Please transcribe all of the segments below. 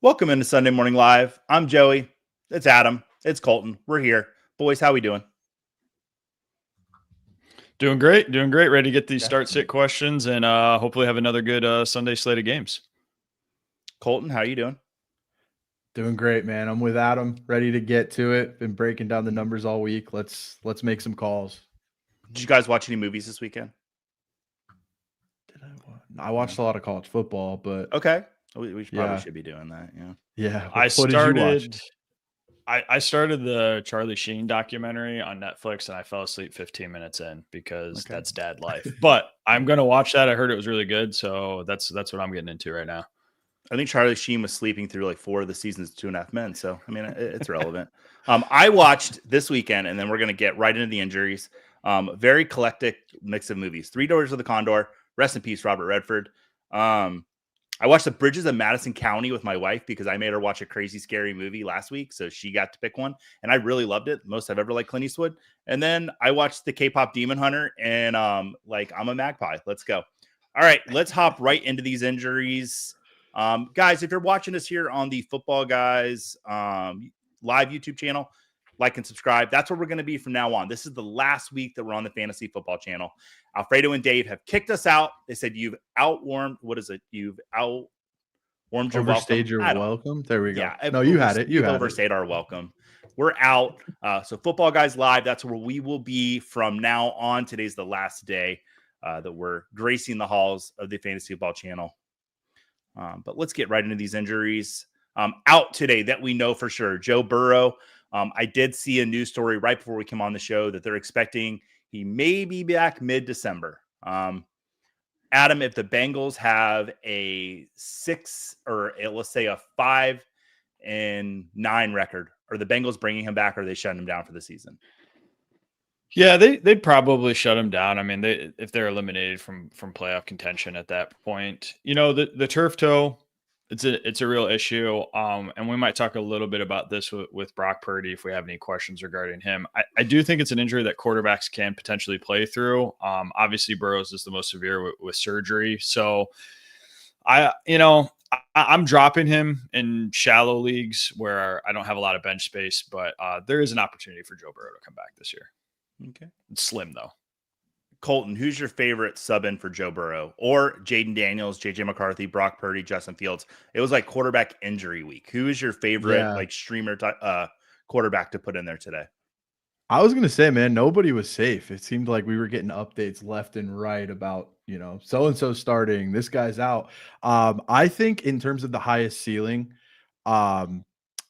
Welcome into Sunday Morning Live. I'm Joey. It's Adam. It's Colton. We're here. Boys, how we doing? Doing great. Doing great. Ready to get these start-sit questions and hopefully have another good Sunday slate of games. Colton, how you doing? Doing great, man. I'm with Adam, ready to get to it. Been breaking down the numbers all week. Let's make some calls. Did you guys watch any movies this weekend? I watched a lot of college football, but Okay. We probably should be doing that. Yeah. Yeah. What did you watch? I started the Charlie Sheen documentary on Netflix and I fell asleep 15 minutes in because that's dad life. But I'm going to watch that. I heard it was really good. So that's what I'm getting into right now. I think Charlie Sheen was sleeping through like 4 of the seasons of 2.5 Men. So, I mean, it's relevant. I watched this weekend, and then we're going to get right into the injuries. Very eclectic mix of movies. Three Doors of the Condor. Rest in peace, Robert Redford. I watched The Bridges of Madison County with my wife because I made her watch a crazy, scary movie last week. So she got to pick one, and I really loved it. Most I've ever liked Clint Eastwood. And then I watched the K-pop Demon Hunter, and I'm a magpie. Let's go. All right, let's hop right into these injuries. Guys, if you're watching us here on the Football Guys live YouTube channel, like and subscribe. That's where we're going to be from now on. This is the last week that we're on the Fantasy Football channel. Alfredo and Dave have kicked us out. They said you've outwarmed. What is it? You've outwarmed your overstayed your welcome. There we go. Yeah, no, you had it. You overstayed our welcome. We're out. So Football Guys Live, that's where we will be from now on. Today's the last day that we're gracing the halls of the Fantasy Football channel. But let's get right into these injuries. Out today that we know for sure, Joe Burrow. I did see a news story right before we came on the show that they're expecting he may be back mid-December. Adam, if the Bengals have a 6 or let's say a 5-9 record, are the Bengals bringing him back or are they shutting him down for the season? Yeah, they'd probably shut him down. I mean, if they're eliminated from playoff contention at that point, the turf toe, it's a real issue. And we might talk a little bit about this with Brock Purdy if we have any questions regarding him. I do think it's an injury that quarterbacks can potentially play through. Obviously, Burrows is the most severe with surgery, so I'm dropping him in shallow leagues where I don't have a lot of bench space, but there is an opportunity for Joe Burrow to come back this year. Okay. It's slim, though. Colton, who's your favorite sub-in for Joe Burrow? Or Jaden Daniels, J.J. McCarthy, Brock Purdy, Justin Fields? It was like quarterback injury week. Who is your favorite streamer quarterback to put in there today? I was going to say, man, nobody was safe. It seemed like we were getting updates left and right about, so-and-so starting, this guy's out. I think in terms of the highest ceiling,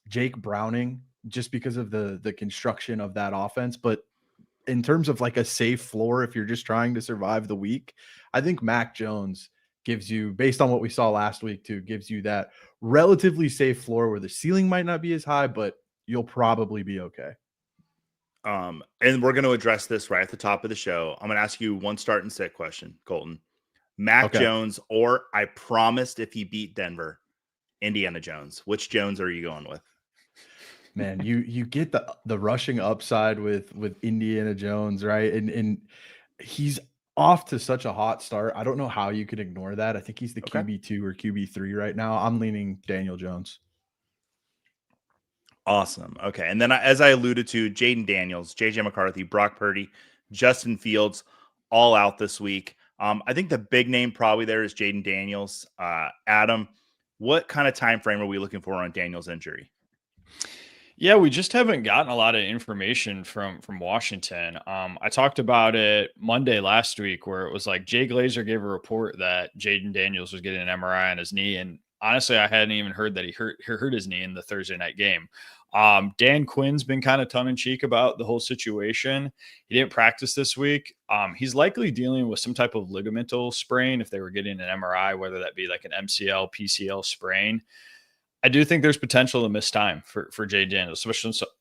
Jake Browning, just because of the construction of that offense, but in terms of like a safe floor, if you're just trying to survive the week, I think Mac Jones gives you, based on what we saw last week too, gives you that relatively safe floor where the ceiling might not be as high, but you'll probably be okay. And we're going to address this right at the top of the show. I'm going to ask you one start and sit question, Colton. Mac Jones, or I promised if he beat Denver, Indiana Jones. Which Jones are you going with? Man, you get the rushing upside with Indiana Jones, right? And he's off to such a hot start. I don't know how you could ignore that. I think he's the QB2 or QB3 right now. I'm leaning Daniel Jones. Awesome. Okay. And then as I alluded to, Jaden Daniels, J.J. McCarthy, Brock Purdy, Justin Fields, all out this week. I think the big name probably there is Jaden Daniels. Adam, what kind of time frame are we looking for on Daniels' injury? Yeah, we just haven't gotten a lot of information from Washington. I talked about it Monday last week where it was like Jay Glazer gave a report that Jaden Daniels was getting an MRI on his knee. And honestly, I hadn't even heard that he hurt his knee in the Thursday night game. Dan Quinn's been kind of tongue-in-cheek about the whole situation. He didn't practice this week. He's likely dealing with some type of ligamental sprain if they were getting an MRI, whether that be like an MCL, PCL sprain. I do think there's potential to miss time for Jay Daniels,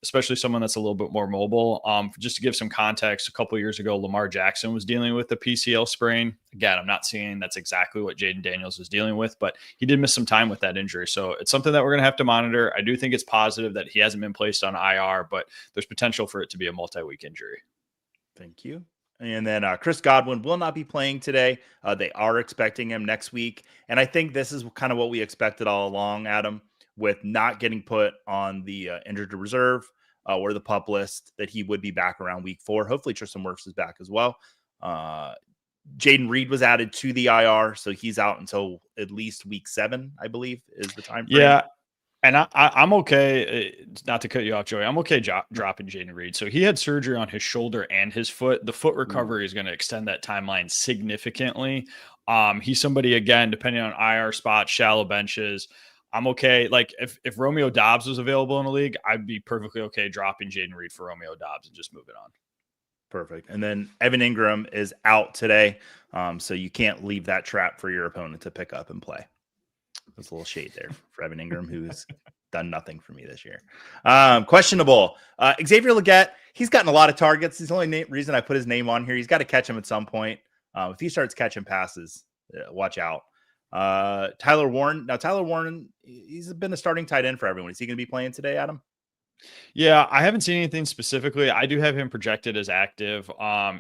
especially someone that's a little bit more mobile. Just to give some context, a couple of years ago, Lamar Jackson was dealing with the PCL sprain. Again, I'm not saying that's exactly what Jaden Daniels is dealing with, but he did miss some time with that injury. So it's something that we're going to have to monitor. I do think it's positive that he hasn't been placed on IR, but there's potential for it to be a multi-week injury. Thank you. And then Chris Godwin will not be playing today. They are expecting him next week. And I think this is kind of what we expected all along, Adam. with not getting put on the injured reserve or the pup list that he would be back around week 4. Hopefully Tristan Wirfs is back as well. Jaden Reed was added to the IR, so he's out until at least week 7, I believe, is the time frame. Yeah. And I'm okay, not to cut you off, Joey. I'm okay dropping Jaden Reed. So he had surgery on his shoulder and his foot. The foot recovery is going to extend that timeline significantly. He's somebody, again, depending on IR spots, shallow benches. I'm okay. Like if Romeo Dobbs was available in the league, I'd be perfectly okay dropping Jaden Reed for Romeo Dobbs and just moving on. Perfect. And then Evan Ingram is out today, so you can't leave that trap for your opponent to pick up and play. There's a little shade there for Evan Ingram, who's done nothing for me this year. Questionable. Xavier Legette, he's gotten a lot of targets. It's the only reason I put his name on here. He's got to catch him at some point. If he starts catching passes, watch out. Tyler Warren. Now, Tyler Warren, he's been a starting tight end for everyone. Is he going to be playing today, Adam? Yeah, I haven't seen anything specifically. I do have him projected as active.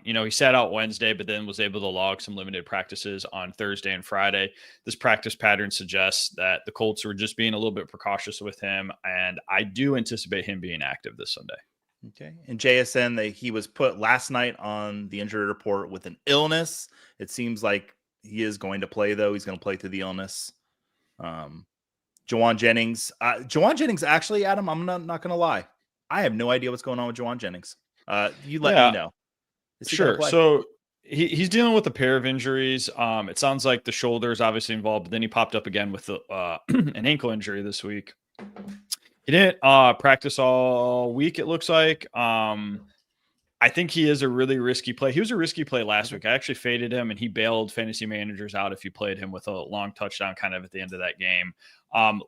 He sat out Wednesday, but then was able to log some limited practices on Thursday and Friday. This practice pattern suggests that the Colts were just being a little bit precautious with him, and I do anticipate him being active this Sunday. Okay. And JSN, he was put last night on the injury report with an illness. It seems like he is going to play, though. He's going to play through the illness. Jawan Jennings. Jawan Jennings, actually, Adam, I'm not going to lie. I have no idea what's going on with Jawan Jennings. You let me know. Sure. So he's dealing with a pair of injuries. It sounds like the shoulder is obviously involved, but then he popped up again with an ankle injury this week. He didn't practice all week, it looks like. I think he is a really risky play. He was a risky play last week. I actually faded him, and he bailed fantasy managers out if you played him with a long touchdown kind of at the end of that game.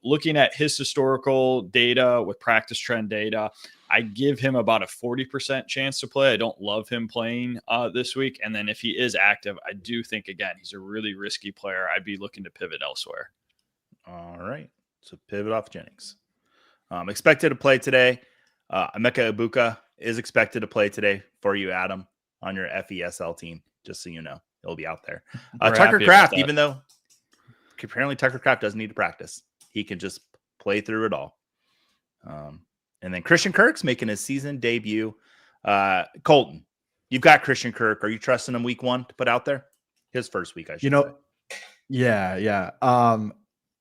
Looking at his historical data with practice trend data, I give him about a 40% chance to play. I don't love him playing this week. And then if he is active, I do think, again, he's a really risky player. I'd be looking to pivot elsewhere. All right. So pivot off Jennings. Expected to play today. Emeka Ibuka is expected to play today for you, Adam, on your FESL team, just so you know. He'll be out there. Tucker Kraft, even though apparently Tucker Kraft doesn't need to practice. He can just play through it all. And then Christian Kirk's making his season debut. Colton, you've got Christian Kirk. Are you trusting him week 1 to put out there? His first week, I should say. Yeah.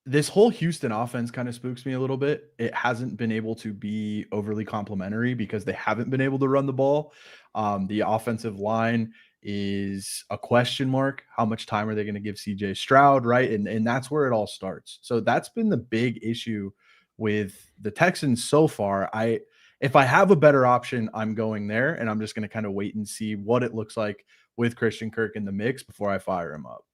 This whole Houston offense kind of spooks me a little bit. It hasn't been able to be overly complimentary because they haven't been able to run the ball. The offensive line is a question mark. How much time are they going to give CJ Stroud, right? And that's where it all starts. So that's been the big issue with the Texans so far. If I have a better option, I'm going there, and I'm just going to kind of wait and see what it looks like with Christian Kirk in the mix before I fire him up.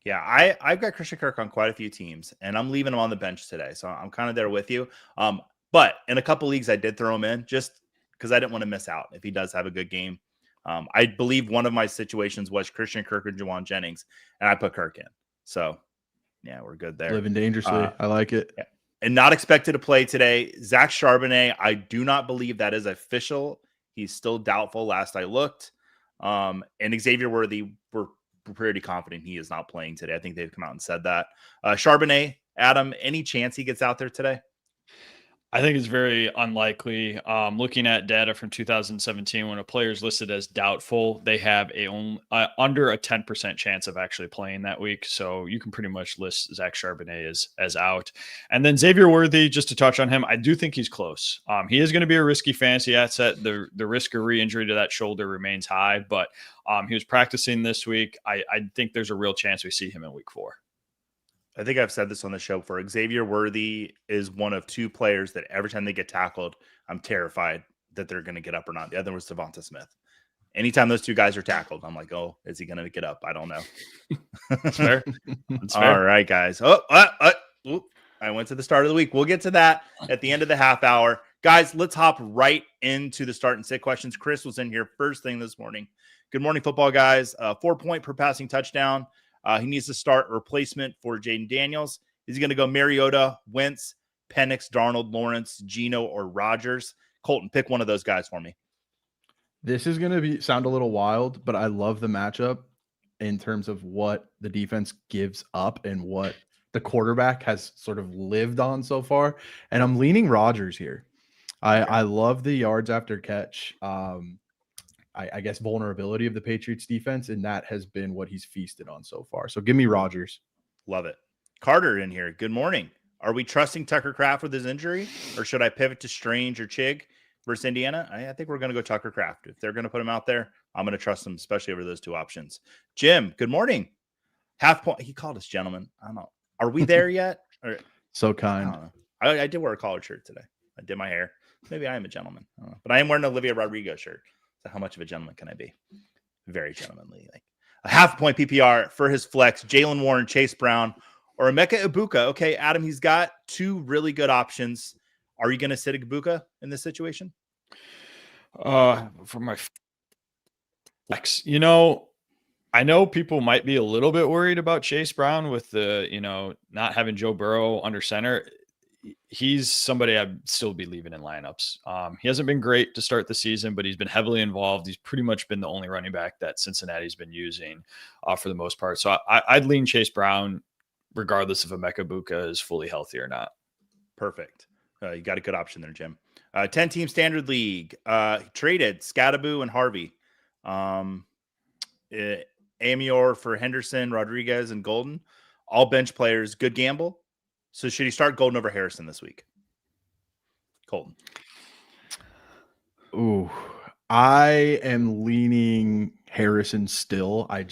Yeah, I've got Christian Kirk on quite a few teams, and I'm leaving him on the bench today. So I'm kind of there with you. But in a couple leagues, I did throw him in just because I didn't want to miss out if he does have a good game. I believe one of my situations was Christian Kirk and Jawan Jennings, and I put Kirk in. So, yeah, we're good there. Living dangerously. I like it. Yeah. And not expected to play today. Zach Charbonnet, I do not believe that is official. He's still doubtful last I looked. And Xavier Worthy, we're pretty confident he is not playing today. I think they've come out and said that. Charbonnet, Adam, any chance he gets out there today? I think it's very unlikely. Looking at data from 2017, when a player is listed as doubtful, they have under a 10% chance of actually playing that week. So you can pretty much list Zach Charbonnet as out. And then Xavier Worthy, just to touch on him, I do think he's close. He is going to be a risky fantasy asset. The risk of re-injury to that shoulder remains high, but he was practicing this week. I think there's a real chance we see him in week 4. I think I've said this on the show before. Xavier Worthy is one of 2 players that every time they get tackled, I'm terrified that they're going to get up or not. The other was Devonta Smith. Anytime those 2 guys are tackled, I'm like, oh, is he going to get up? I don't know. That's fair. That's fair. All right, guys. I went to the start of the week. We'll get to that at the end of the half hour. Guys, let's hop right into the start and sit questions. Chris was in here first thing this morning. Good morning, football guys. 4-point per passing touchdown. He needs to start a replacement for Jaden Daniels. Is he going to go Mariota, Wentz, Penix, Darnold, Lawrence, Geno, or Rodgers? Colton, pick one of those guys for me. This is going to sound a little wild, but I love the matchup in terms of what the defense gives up and what the quarterback has sort of lived on so far, and I'm leaning Rodgers here. I love the yards after catch. I guess vulnerability of the Patriots defense, and that has been what he's feasted on so far. So give me Rodgers. Love it. Carter in here. Good morning. Are we trusting Tucker Kraft with his injury, or should I pivot to Strange or Chig versus Indiana? I think we're going to go Tucker Kraft. If they're going to put him out there, I'm going to trust him, especially over those two options. Jim, good morning. Half point. He called us gentlemen. I don't know. Are we there yet? Or, So I kind. don't know. I did wear a collared shirt today. I did my hair. Maybe I am a gentleman. I don't know. But I am wearing an Olivia Rodrigo shirt. So how much of a gentleman can I be? Very gentlemanly. Like a half point PPR for his flex, Jalen Warren, Chase Brown, or Emeka Ibuka. Okay, Adam, he's got two really good options. Are you going to sit Ibuka in this situation? For my flex, I know people might be a little bit worried about Chase Brown with the, not having Joe Burrow under center. He's somebody I'd still be leaving in lineups. He hasn't been great to start the season, but he's been heavily involved. He's pretty much been the only running back that Cincinnati's been using for the most part. So I'd lean Chase Brown regardless if Emeka Ibuka is fully healthy or not. Perfect. You got a good option there, Jim. 10-team standard league. Traded Scadaboo and Harvey. Amior for Henderson, Rodriguez, and Golden. All bench players. Good gamble. So should he start Golden over Harrison this week? Colton. Ooh, I am leaning Harrison still. I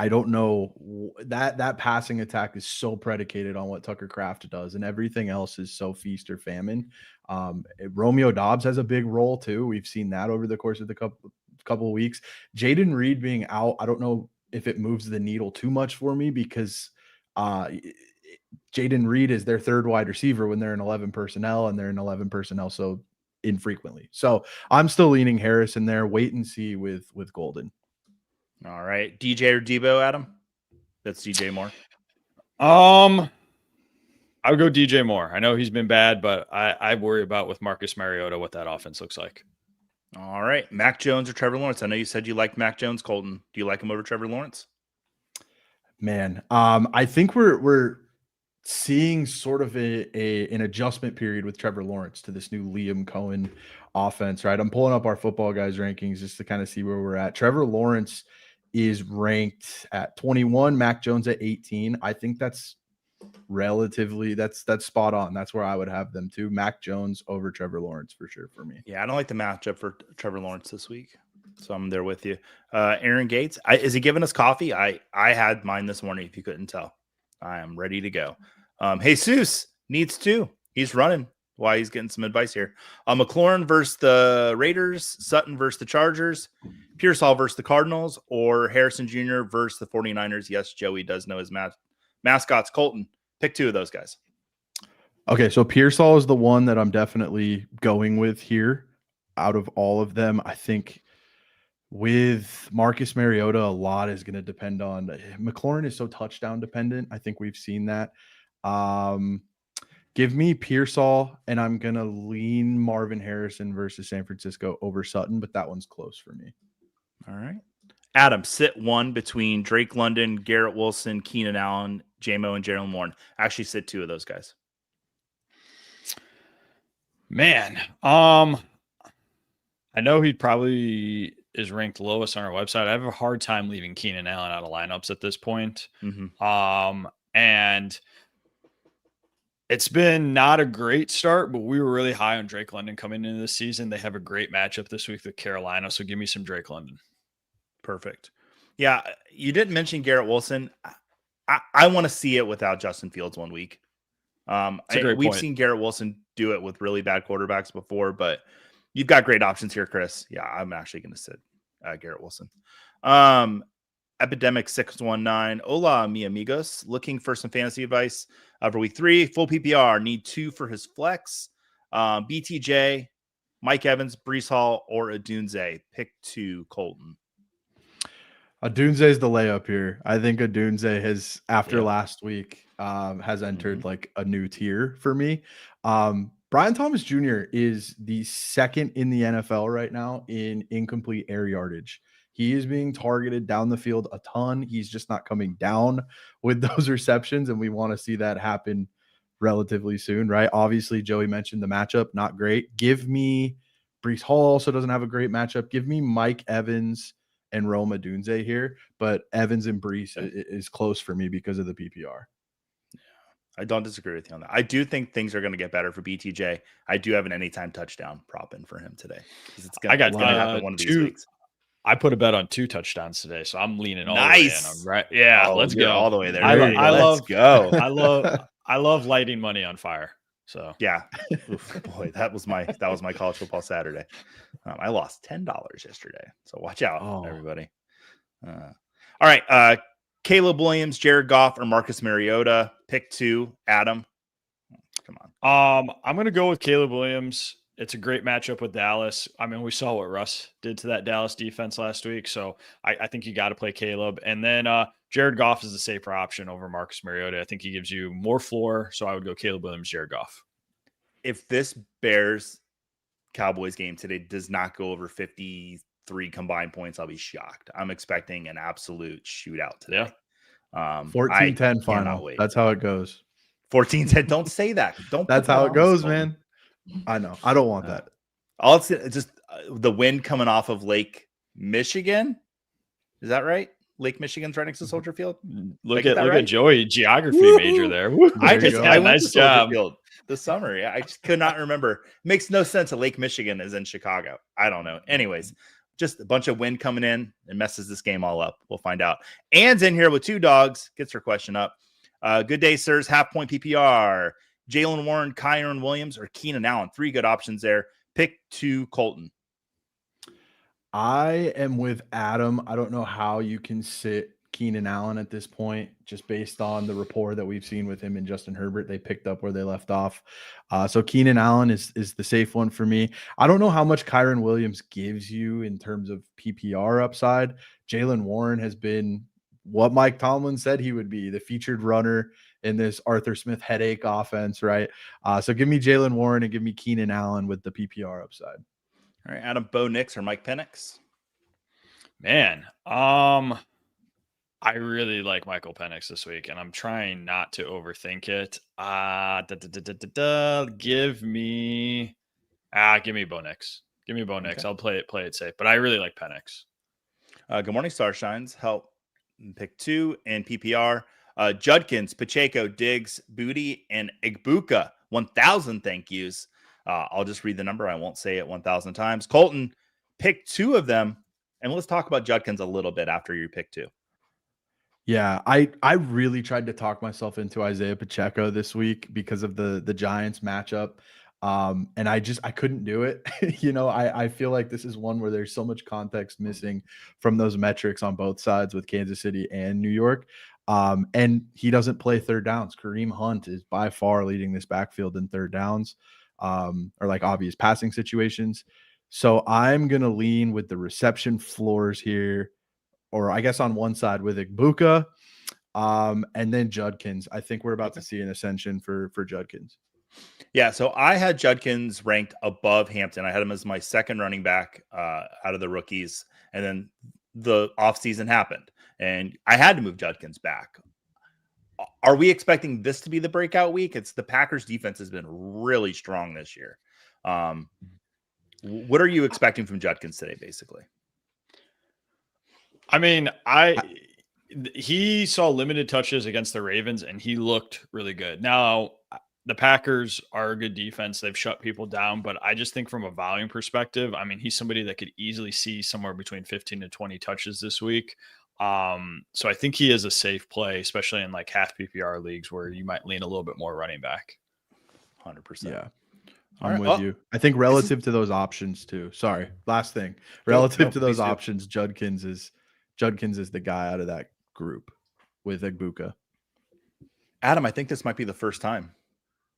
don't know that passing attack is so predicated on what Tucker Kraft does, and everything else is so feast or famine. Romeo Dobbs has a big role too. We've seen that over the course of the couple of weeks. Jaden Reed being out, I don't know if it moves the needle too much for me because Jaden Reed is their third wide receiver when they're in 11 personnel, and they're in 11 personnel so infrequently. So I'm still leaning Harrison there. Wait and see with Golden. All right. DJ or Debo, Adam? That's DJ Moore. I would go DJ Moore. I know he's been bad, but I worry about with Marcus Mariota what that offense looks like. All right. Mac Jones or Trevor Lawrence? I know you said you liked Mac Jones, Colton. Do you like him over Trevor Lawrence? Man, I think we're seeing sort of an adjustment period with Trevor Lawrence to this new Liam Cohen offense, right? I'm pulling up our Football Guys rankings just to kind of see where we're at. Trevor Lawrence is ranked at 21, Mac Jones at 18. I think that's relatively that's spot on. That's where I would have them too. Mac Jones over Trevor Lawrence for sure for me. Yeah, I don't like the matchup for Trevor Lawrence this week. So I'm there with you. Aaron Gates, is he giving us coffee? I had mine this morning, if you couldn't tell. I am ready to go. Jesus needs two. He's running. Why he's getting some advice here. McLaurin versus the Raiders, Sutton versus the Chargers, Pearsall versus the Cardinals, or Harrison Jr. versus the 49ers. Yes, Joey does know his mascots. Colton, pick two of those guys. Okay, so Pearsall is the one that I'm definitely going with here. Out of all of them, I think with Marcus Mariota, a lot is going to depend on McLaurin is so touchdown dependent. I think we've seen that. Give me Pearsall, and I'm going to lean Marvin Harrison versus San Francisco over Sutton, but that one's close for me. All right. Adam, sit one between Drake London, Garrett Wilson, Keenan Allen, J-Mo, and Jalen Warren. Actually sit two of those guys. Man, I know he probably is ranked lowest on our website. I have a hard time leaving Keenan Allen out of lineups at this point. Mm-hmm. And it's been not a great start, but we were really high on Drake London coming into this season. They have a great matchup this week with Carolina, so give me some Drake London. Perfect. Yeah, you didn't mention Garrett Wilson. I want to see it without Justin Fields 1 week. We've seen Garrett Wilson do it with really bad quarterbacks before, but you've got great options here, Chris. Yeah, I'm actually going to sit Garrett Wilson. Epidemic 619. Hola, mi amigos. Looking for some fantasy advice for week 3. Full PPR. Need 2 for his flex. BTJ, Mike Evans, Brees Hall, or Adunze. Pick 2, Colton. Adunze is the layup here. I think Adunze has, after last week, has entered like a new tier for me. Brian Thomas Jr. is the second in the NFL right now in incomplete air yardage. He is being targeted down the field a ton. He's just not coming down with those receptions, and we want to see that happen relatively soon, right? Obviously, Joey mentioned the matchup, not great. Give me Brees Hall also doesn't have a great matchup. Give me Mike Evans and Rome Odunze here, but Evans and Brees is close for me because of the PPR. I don't disagree with you on that. I do think things are going to get better for BTJ. I do have an anytime touchdown prop in for him today. It's going to happen one of these weeks. I put a bet on 2 touchdowns today, so I'm leaning all nice. the way in. Right? Yeah, let's go all the way there. Let's go. I love lighting money on fire. So yeah, oof, boy, that was my college football Saturday. I lost $10 yesterday, so watch out, everybody. All right, Caleb Williams, Jared Goff, or Marcus Mariota. Pick 2. Adam, come on. I'm gonna go with Caleb Williams. It's a great matchup with Dallas. I mean, we saw what Russ did to that Dallas defense last week, so I think you got to play Caleb. And then Jared Goff is the safer option over Marcus Mariota. I think he gives you more floor, so I would go Caleb Williams, Jared Goff. If this Bears Cowboys game today does not go over 53 combined points, I'll be shocked. I'm expecting an absolute shootout today. Yeah. 14-10 final. Wait. That's how it goes. 14-10. Don't say that. That's how it goes, man. I know. I don't want that. It's just the wind coming off of Lake Michigan. Is that right? Lake Michigan's right next to Soldier Field. Look at Joey, geography major there. I went to Soldier Field this summer. Yeah, I just could not remember. Makes no sense that Lake Michigan is in Chicago. I don't know. Anyways, just a bunch of wind coming in and messes this game all up. We'll find out. Anne's in here with 2 dogs. Gets her question up. Good day, sirs. Half point PPR. Jalen Warren, Kyron Williams, or Keenan Allen. 3 good options there. Pick 2, Colton. I am with Adam. I don't know how you can sit Keenan Allen at this point, just based on the rapport that we've seen with him and Justin Herbert. They picked up where they left off. So Keenan Allen is the safe one for me. I don't know how much Kyron Williams gives you in terms of PPR upside. Jalen Warren has been what Mike Tomlin said he would be, the featured runner in this Arthur Smith headache offense, right? So give me Jalen Warren and give me Keenan Allen with the PPR upside. All right, Adam, Bo Nix or Mike Penix? Man, I really like Michael Penix this week, and I'm trying not to overthink it. Give me Bo Nix. Give me Bo Nix. Okay. I'll play it safe, but I really like Penix. Good morning, Starshines. Help pick 2 and PPR. Judkins, Pacheco, Diggs, Booty, and Igbuka. 1,000 thank yous. I'll just read the number. I won't say it 1,000 times. Colton, pick 2 of them, and let's talk about Judkins a little bit after you pick 2. Yeah, I really tried to talk myself into Isaiah Pacheco this week because of the Giants matchup. And I couldn't do it. I feel like this is one where there's so much context missing from those metrics on both sides with Kansas City and New York. And he doesn't play third downs. Kareem Hunt is by far leading this backfield in third downs, or like obvious passing situations. So I'm going to lean with the reception floors here, or I guess on one side with Igbuka, and then Judkins. I think we're about to see an ascension for Judkins. Yeah, so I had Judkins ranked above Hampton. I had him as my second running back out of the rookies, and then the offseason happened, and I had to move Judkins back. Are we expecting this to be the breakout week? It's the Packers defense has been really strong this year. What are you expecting from Judkins today, basically? I mean, he saw limited touches against the Ravens, and he looked really good. Now, the Packers are a good defense. They've shut people down, but I just think from a volume perspective, I mean, he's somebody that could easily see somewhere between 15 to 20 touches this week. So I think he is a safe play, especially in like half PPR leagues where you might lean a little bit more running back. 100%. Yeah. I'm with you. I think relative to those options too. Sorry. Last thing. Relative to those options, Judkins is the guy out of that group with Igbuka. Adam, I think this might be the first time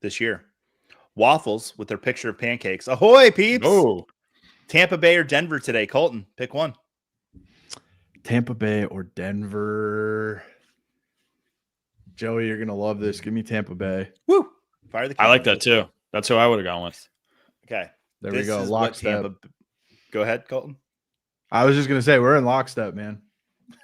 this year. Waffles with their picture of pancakes. Ahoy, peeps! Oh, Tampa Bay or Denver today? Colton, pick one. Tampa Bay or Denver? Joey, you're gonna love this. Give me Tampa Bay. Woo! Fire the. I like that too. That's who I would have gone with. Okay, there we go. Lockstep. Go ahead, Colton. I was just gonna say we're in lockstep, man.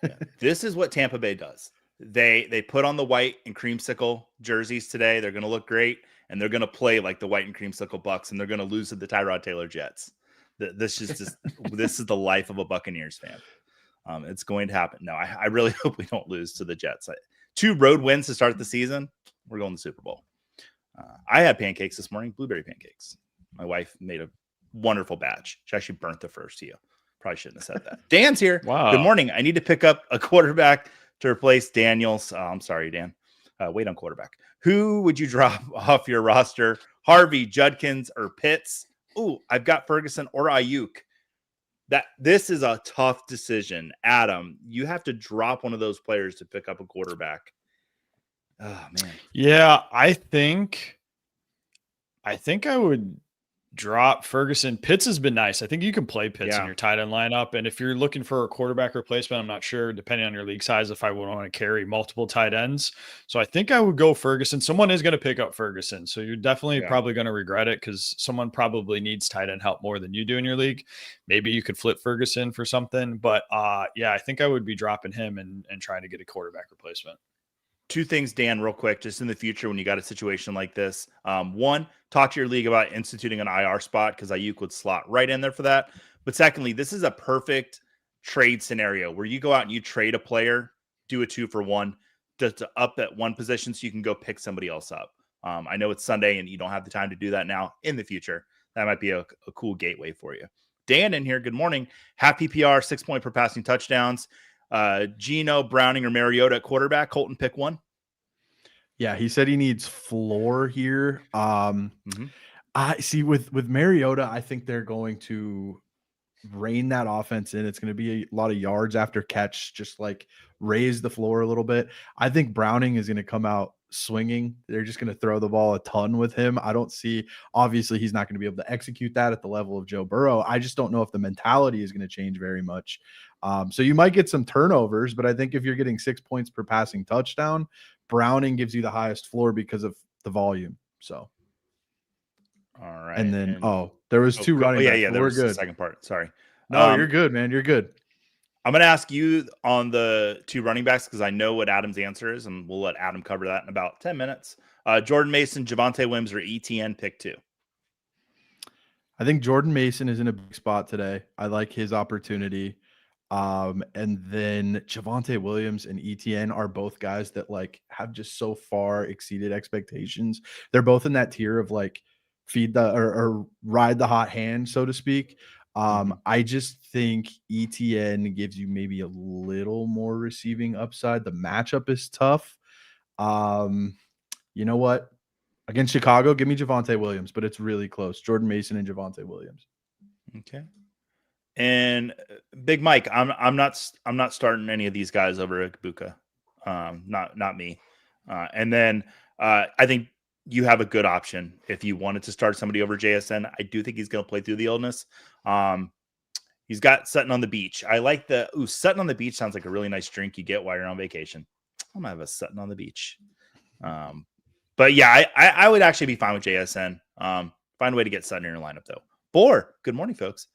Yeah. This is what Tampa Bay does. They put on the white and creamsicle jerseys today. They're going to look great, and they're going to play like the white and creamsicle Bucks, and they're going to lose to the Tyrod Taylor Jets. This is the life of a Buccaneers fan. It's going to happen. No, I really hope we don't lose to the Jets. 2 road wins to start the season. We're going to the Super Bowl. I had pancakes this morning, blueberry pancakes. My wife made a wonderful batch. She actually burnt the first to you. Probably shouldn't have said that. Dan's here. Wow. Good morning. I need to pick up a quarterback to replace Daniels. Oh, I'm sorry, Dan. Wait on quarterback. Who would you drop off your roster? Harvey, Judkins, or Pitts? Ooh, I've got Ferguson or Ayuk. This is a tough decision. Adam, you have to drop one of those players to pick up a quarterback. Oh, man. Yeah, I think I would drop Ferguson. Pitts has been nice. I think you can play Pitts in your tight end lineup. And if you're looking for a quarterback replacement, I'm not sure, depending on your league size, if I would want to carry multiple tight ends. So I think I would go Ferguson. Someone is going to pick up Ferguson. So you're definitely probably going to regret it because someone probably needs tight end help more than you do in your league. Maybe you could flip Ferguson for something. But yeah, I think I would be dropping him and trying to get a quarterback replacement. 2 things, Dan, real quick, just in the future when you got a situation like this. 1, talk to your league about instituting an IR spot because Ayuk would slot right in there for that. But secondly, this is a perfect trade scenario where you go out and you trade a player, do a 2-for-1 to up at one position so you can go pick somebody else up. I know it's Sunday and you don't have the time to do that now. In the future, that might be a cool gateway for you. Dan in here, good morning. Half PPR, 6 point per passing touchdowns. Geno, Browning, or Mariota at quarterback. Colton, pick one. Yeah, he said he needs floor here. I see with Mariota, I think they're going to rein that offense in. It's going to be a lot of yards after catch, just like raise the floor a little bit. I think Browning is going to come out swinging. They're just going to throw the ball a ton with him. I don't see, obviously he's not going to be able to execute that at the level of Joe Burrow. I just don't know if the mentality is going to change very much. So you might get some turnovers, but I think if you're getting 6 points per passing touchdown, Browning gives you the highest floor because of the volume. So, all right. And then, there was 2 running backs. Yeah, there was the second part. Sorry. No, you're good, man. You're good. I'm going to ask you on the 2 running backs because I know what Adam's answer is, and we'll let Adam cover that in about 10 minutes. Jordan Mason, Javonte Williams, or ETN, pick 2. I think Jordan Mason is in a big spot today. I like his opportunity. And then Javonte Williams and ETN are both guys that like have just so far exceeded expectations. They're both in that tier of like feed the or ride the hot hand, so to speak. I just think ETN gives you maybe a little more receiving upside. The matchup is tough. You know what? Against Chicago, give me Javonte Williams, but it's really close. Jordan Mason and Javonte Williams. Okay. And Big Mike, I'm not starting any of these guys over Ibuka. Not me. And then I think you have a good option if you wanted to start somebody over JSN. I do think he's going to play through the illness. He's got Sutton on the beach. I like Sutton on the beach sounds like a really nice drink you get while you're on vacation. I'm gonna have a Sutton on the beach. But yeah, I would actually be fine with JSN. Find a way to get Sutton in your lineup though. Boar, good morning, folks.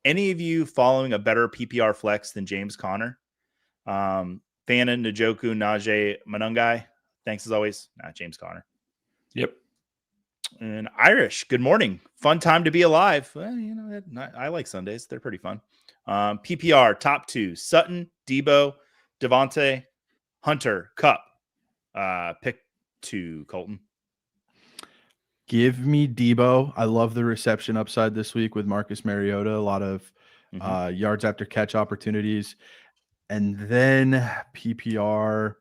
Any of you following a better PPR flex than James Conner? Fannin, Njoku, Najee, Manungai. Thanks as always. James Conner. Yep. And Irish, good morning. Fun time to be alive. Well, you know, I like Sundays. They're pretty fun. PPR, top 2. Sutton, Debo, Devontae, Hunter, Cup. Pick 2, Colton. Give me Debo. I love the reception upside this week with Marcus Mariota. A lot of yards after catch opportunities. And then PPR,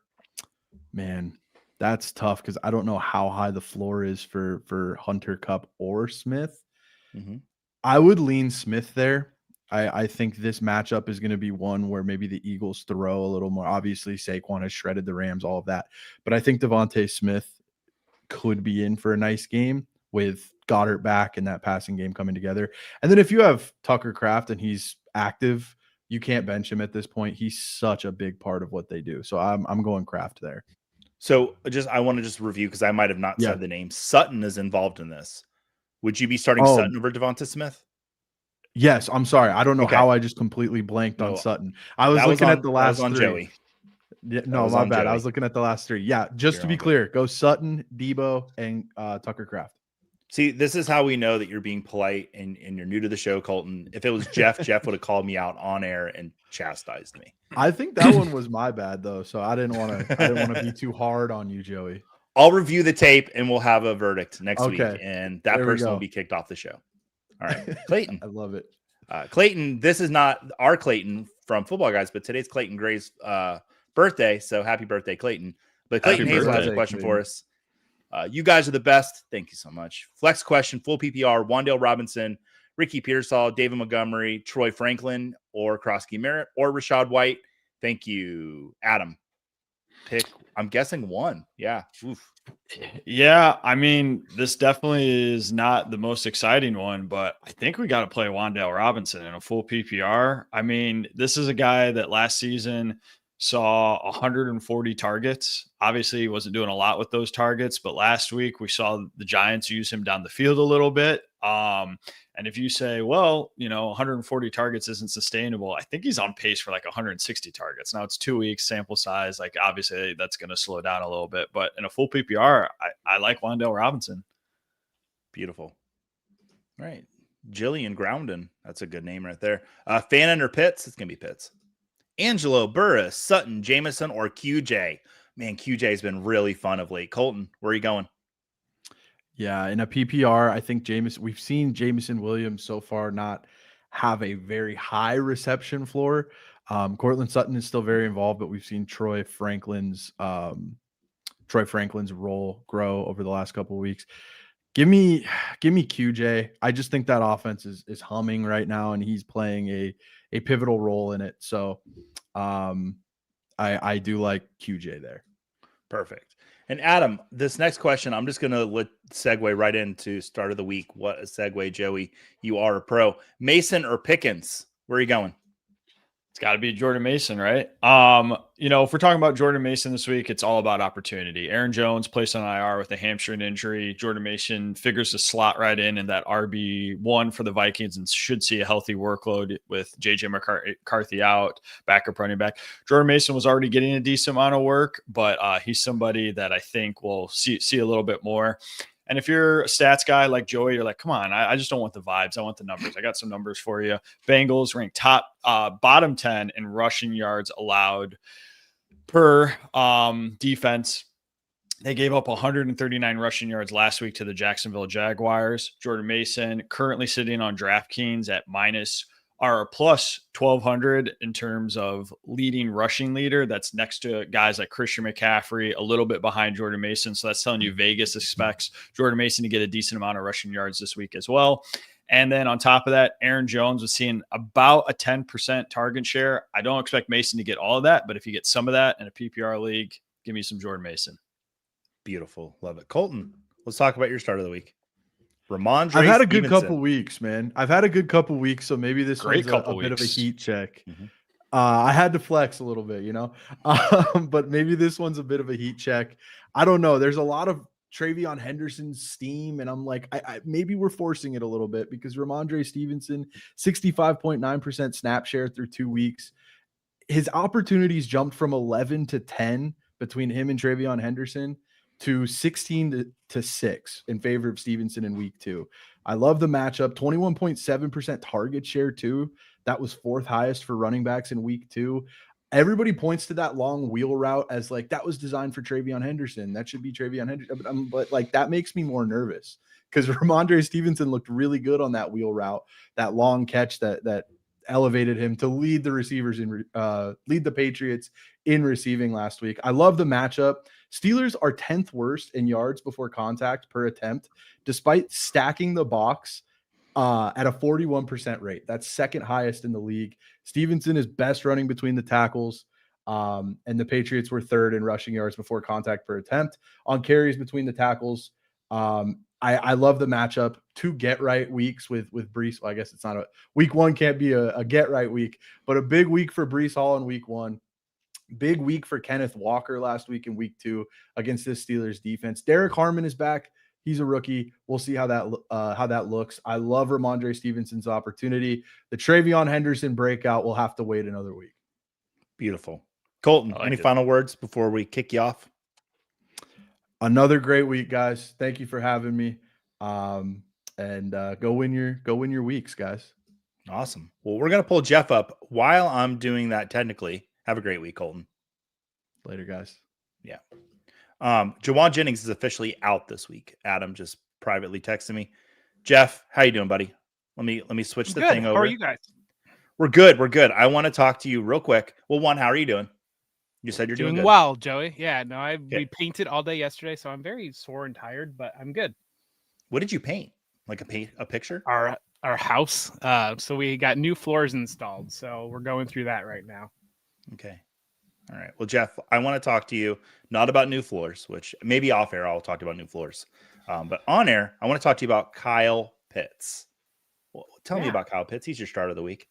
man, that's tough because I don't know how high the floor is for Hunter, Cup, or Smith. I would lean Smith there. I think this matchup is going to be one where maybe the Eagles throw a little more. Obviously, Saquon has shredded the Rams, all of that. But I think Devontae Smith could be in for a nice game with Goddard back and that passing game coming together. And then if you have Tucker Kraft and he's active, you can't bench him at this point. He's such a big part of what they do. So I'm going Kraft there. So I want to just review because I might have not said the name. Sutton is involved in this. Would you be starting Sutton over Devonta Smith? Yes, I'm sorry. I don't know Okay. how I just completely blanked on No, Sutton. I was that was looking at on the that was last on 3. Joey. Yeah, That no, was my on bad. I Joey. was looking at the last 3. Yeah, just You're to all be good. clear, go Sutton, Debo, and Tucker Craft. See, this is how we know that you're being polite and you're new to the show, Colton. If it was Jeff, Jeff would have called me out on air and chastised me. I think that one was my bad though, so I didn't want to be too hard on you, Joey. I'll review the tape and we'll have a verdict next week, Okay, and that there we person will go. be kicked off the show. All right, Clayton. I love it. Clayton, this is not our Clayton from Football Guys, but today's Clayton Gray's birthday. So happy birthday, Clayton. But Clayton Happy Hazel has a birthday, question Clayton. for us. You guys are the best. Thank you so much. Flex question, full PPR, Wan'Dale Robinson, Ricky Pearsall, David Montgomery, Troy Franklin, or Krosky Merritt, or Rashad White. Thank you, Adam. Pick, I'm guessing 1. Yeah. Oof. Yeah, I mean, this definitely is not the most exciting one, but I think we got to play Wan'Dale Robinson in a full PPR. I mean, this is a guy that last season saw 140 targets. Obviously, he wasn't doing a lot with those targets, but last week we saw the Giants use him down the field a little bit. And if you say, well, 140 targets isn't sustainable, I think he's on pace for like 160 targets. Now it's 2 weeks sample size. Like obviously that's going to slow down a little bit, but in a full PPR, I like Wan'Dale Robinson. Beautiful. All right. Jillian Groundon. That's a good name right there. Fannin or Pitts? It's going to be Pitts. Angelo, Burris, Sutton, Jameson, or QJ? Man, QJ has been really fun of late. Colton, where are you going? Yeah, in a PPR, I think we've seen Jameson Williams so far not have a very high reception floor. Cortland Sutton is still very involved, but we've seen Troy Franklin's role grow over the last couple of weeks. Give me QJ. I just think that offense is humming right now, and he's playing a pivotal role in it. So I do like QJ there. Perfect. And Adam, this next question, I'm just going to segue right into start of the week. What a segue, Joey. You are a pro. Mason or Pickens? Where are you going? It's got to be Jordan Mason, right? If we're talking about Jordan Mason this week, it's all about opportunity. Aaron Jones placed on IR with a hamstring injury. Jordan Mason figures to slot right in that RB1 for the Vikings and should see a healthy workload with JJ McCarthy out, backup running back. Jordan Mason was already getting a decent amount of work, but he's somebody that I think will see a little bit more. And if you're a stats guy like Joey, you're like, come on, I just don't want the vibes. I want the numbers. I got some numbers for you. Bengals ranked bottom 10 in rushing yards allowed per defense. They gave up 139 rushing yards last week to the Jacksonville Jaguars. Jordan Mason currently sitting on DraftKings at plus 1,200 in terms of leading rushing leader. That's next to guys like Christian McCaffrey, a little bit behind Jordan Mason. So that's telling you Vegas expects Jordan Mason to get a decent amount of rushing yards this week as well. And then on top of that, Aaron Jones was seeing about a 10% target share. I don't expect Mason to get all of that, but if you get some of that in a PPR league, give me some Jordan Mason. Beautiful. Love it. Colton, let's talk about your start of the week. Ramondre I've had a Stevenson. good couple weeks, man. I've had a good couple weeks, so maybe this one's a bit of a heat check. Mm-hmm. I had to flex a little bit, but maybe this one's a bit of a heat check. I don't know. There's a lot of Travion Henderson's steam, and I'm like, maybe we're forcing it a little bit because Ramondre Stevenson, 65.9% snap share through 2 weeks. His opportunities jumped from 11 to 10 between him and Travion Henderson to 16 to 6 in favor of Stevenson in week 2. I love the matchup. 21.7% target share too. That was 4th highest for running backs in week 2. Everybody points to that long wheel route as like that was designed for Travion Henderson. That should be Travion Henderson. But like that makes me more nervous because Ramondre Stevenson looked really good on that wheel route, that long catch that elevated him to lead the receivers lead the Patriots in receiving last week. I love the matchup. Steelers are 10th worst in yards before contact per attempt, despite stacking the box at a 41% rate. That's 2nd highest in the league. Stevenson is best running between the tackles. And the Patriots were 3rd in rushing yards before contact per attempt. On carries between the tackles, I love the matchup. 2 get right weeks with Breece. Well, I guess it's not week 1 can't be a get right week, but a big week for Breece Hall in week 1. Big week for Kenneth Walker last week in week 2 against this Steelers defense. Derek Harmon is back. He's a rookie. We'll see how that looks. I love Ramondre Stevenson's opportunity. The Travion Henderson breakout will have to wait another week. Beautiful. Colton, like any it. final words before we kick you off? Another great week, guys. Thank you for having me. And go win your weeks, guys. Awesome. Well, we're going to pull Jeff up while I'm doing that technically. Have a great week, Colton. Later, guys. Yeah. Jawan Jennings is officially out this week. Adam just privately texted me. Jeff, how you doing, buddy? Let me switch the Good. thing over. How are you guys? We're good. We're good. I want to talk to you real quick. Well, one, how are you doing? You said you're doing good. Well, Joey. Yeah, no, Okay. we painted all day yesterday, so I'm very sore and tired, but I'm good. What did you paint? Like a picture? Our house. So we got new floors installed, so we're going through that right now. Okay. All right. Well, Jeff, I want to talk to you not about new floors, which maybe off air I'll talk about new floors. But on air, I want to talk to you about Kyle Pitts. Well, tell me about Kyle Pitts. He's your start of the week.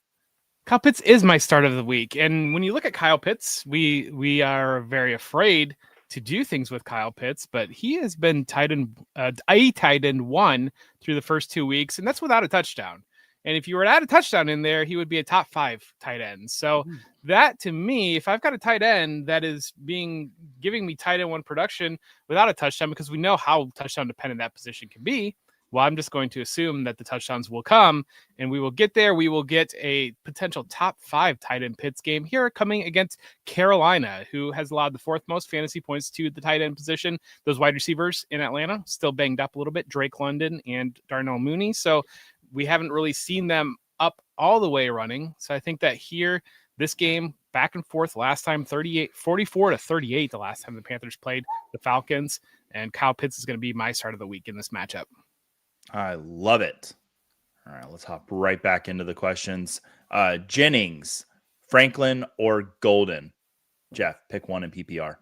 Kyle Pitts is my start of the week. And when you look at Kyle Pitts, we are very afraid to do things with Kyle Pitts, but he has been tight end one through the first 2 weeks, and that's without a touchdown. And if you were to add a touchdown in there, he would be a top 5 tight end. So that, to me, if I've got a tight end that is giving me tight end one production without a touchdown, because we know how touchdown dependent that position can be, well, I'm just going to assume that the touchdowns will come and we will get there. We will get a potential top 5 tight end Pitts game here coming against Carolina, who has allowed the 4th most fantasy points to the tight end position. Those wide receivers in Atlanta still banged up a little bit, Drake London and Darnell Mooney. So we haven't really seen them up all the way running. So I think that here, this game back and forth last time, 44-38 the last time the Panthers played the Falcons, and Kyle Pitts is going to be my start of the week in this matchup. I love it. All right, let's hop right back into the questions. Jennings, Franklin, or Golden? Jeff, pick one in PPR.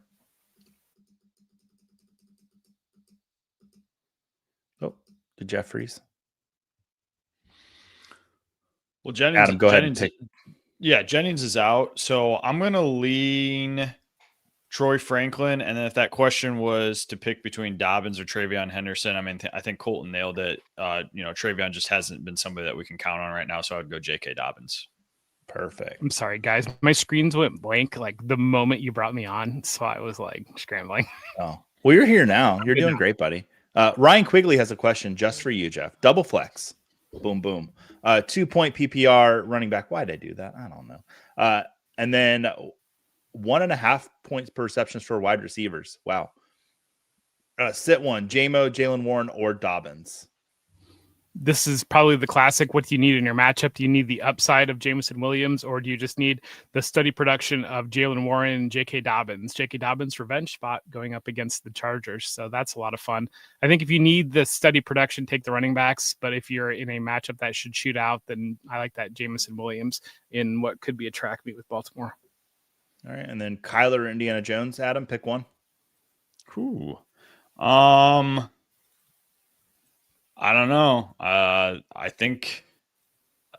Oh, did Jeff freeze? Well, Jennings, Adam, go ahead and pick. Yeah, Jennings is out. So I'm going to lean Troy Franklin. And then if that question was to pick between Dobbins or Travion Henderson, I mean, I think Colton nailed it. Travion just hasn't been somebody that we can count on right now. So I would go J.K. Dobbins. Perfect. I'm sorry, guys. My screens went blank like the moment you brought me on. So I was like scrambling. Oh, well, you're here now. You're doing great, buddy. Ryan Quigley has a question just for you, Jeff. Double flex. Boom, boom. 2-point PPR running back. Why'd I do that? I don't know. And then 1.5 points per receptions for wide receivers. Wow. Sit one, JMO, Jalen Warren, or Dobbins. This is probably the classic. What do you need in your matchup? Do you need the upside of Jameson Williams, or do you just need the steady production of Jalen Warren and J.K. Dobbins? J.K. Dobbins' revenge spot going up against the Chargers. So that's a lot of fun. I think if you need the steady production, take the running backs. But if you're in a matchup that should shoot out, then I like that Jameson Williams in what could be a track meet with Baltimore. All right. And then Kyler or Indiana Jones. Adam, pick one. Cool. I don't know. I think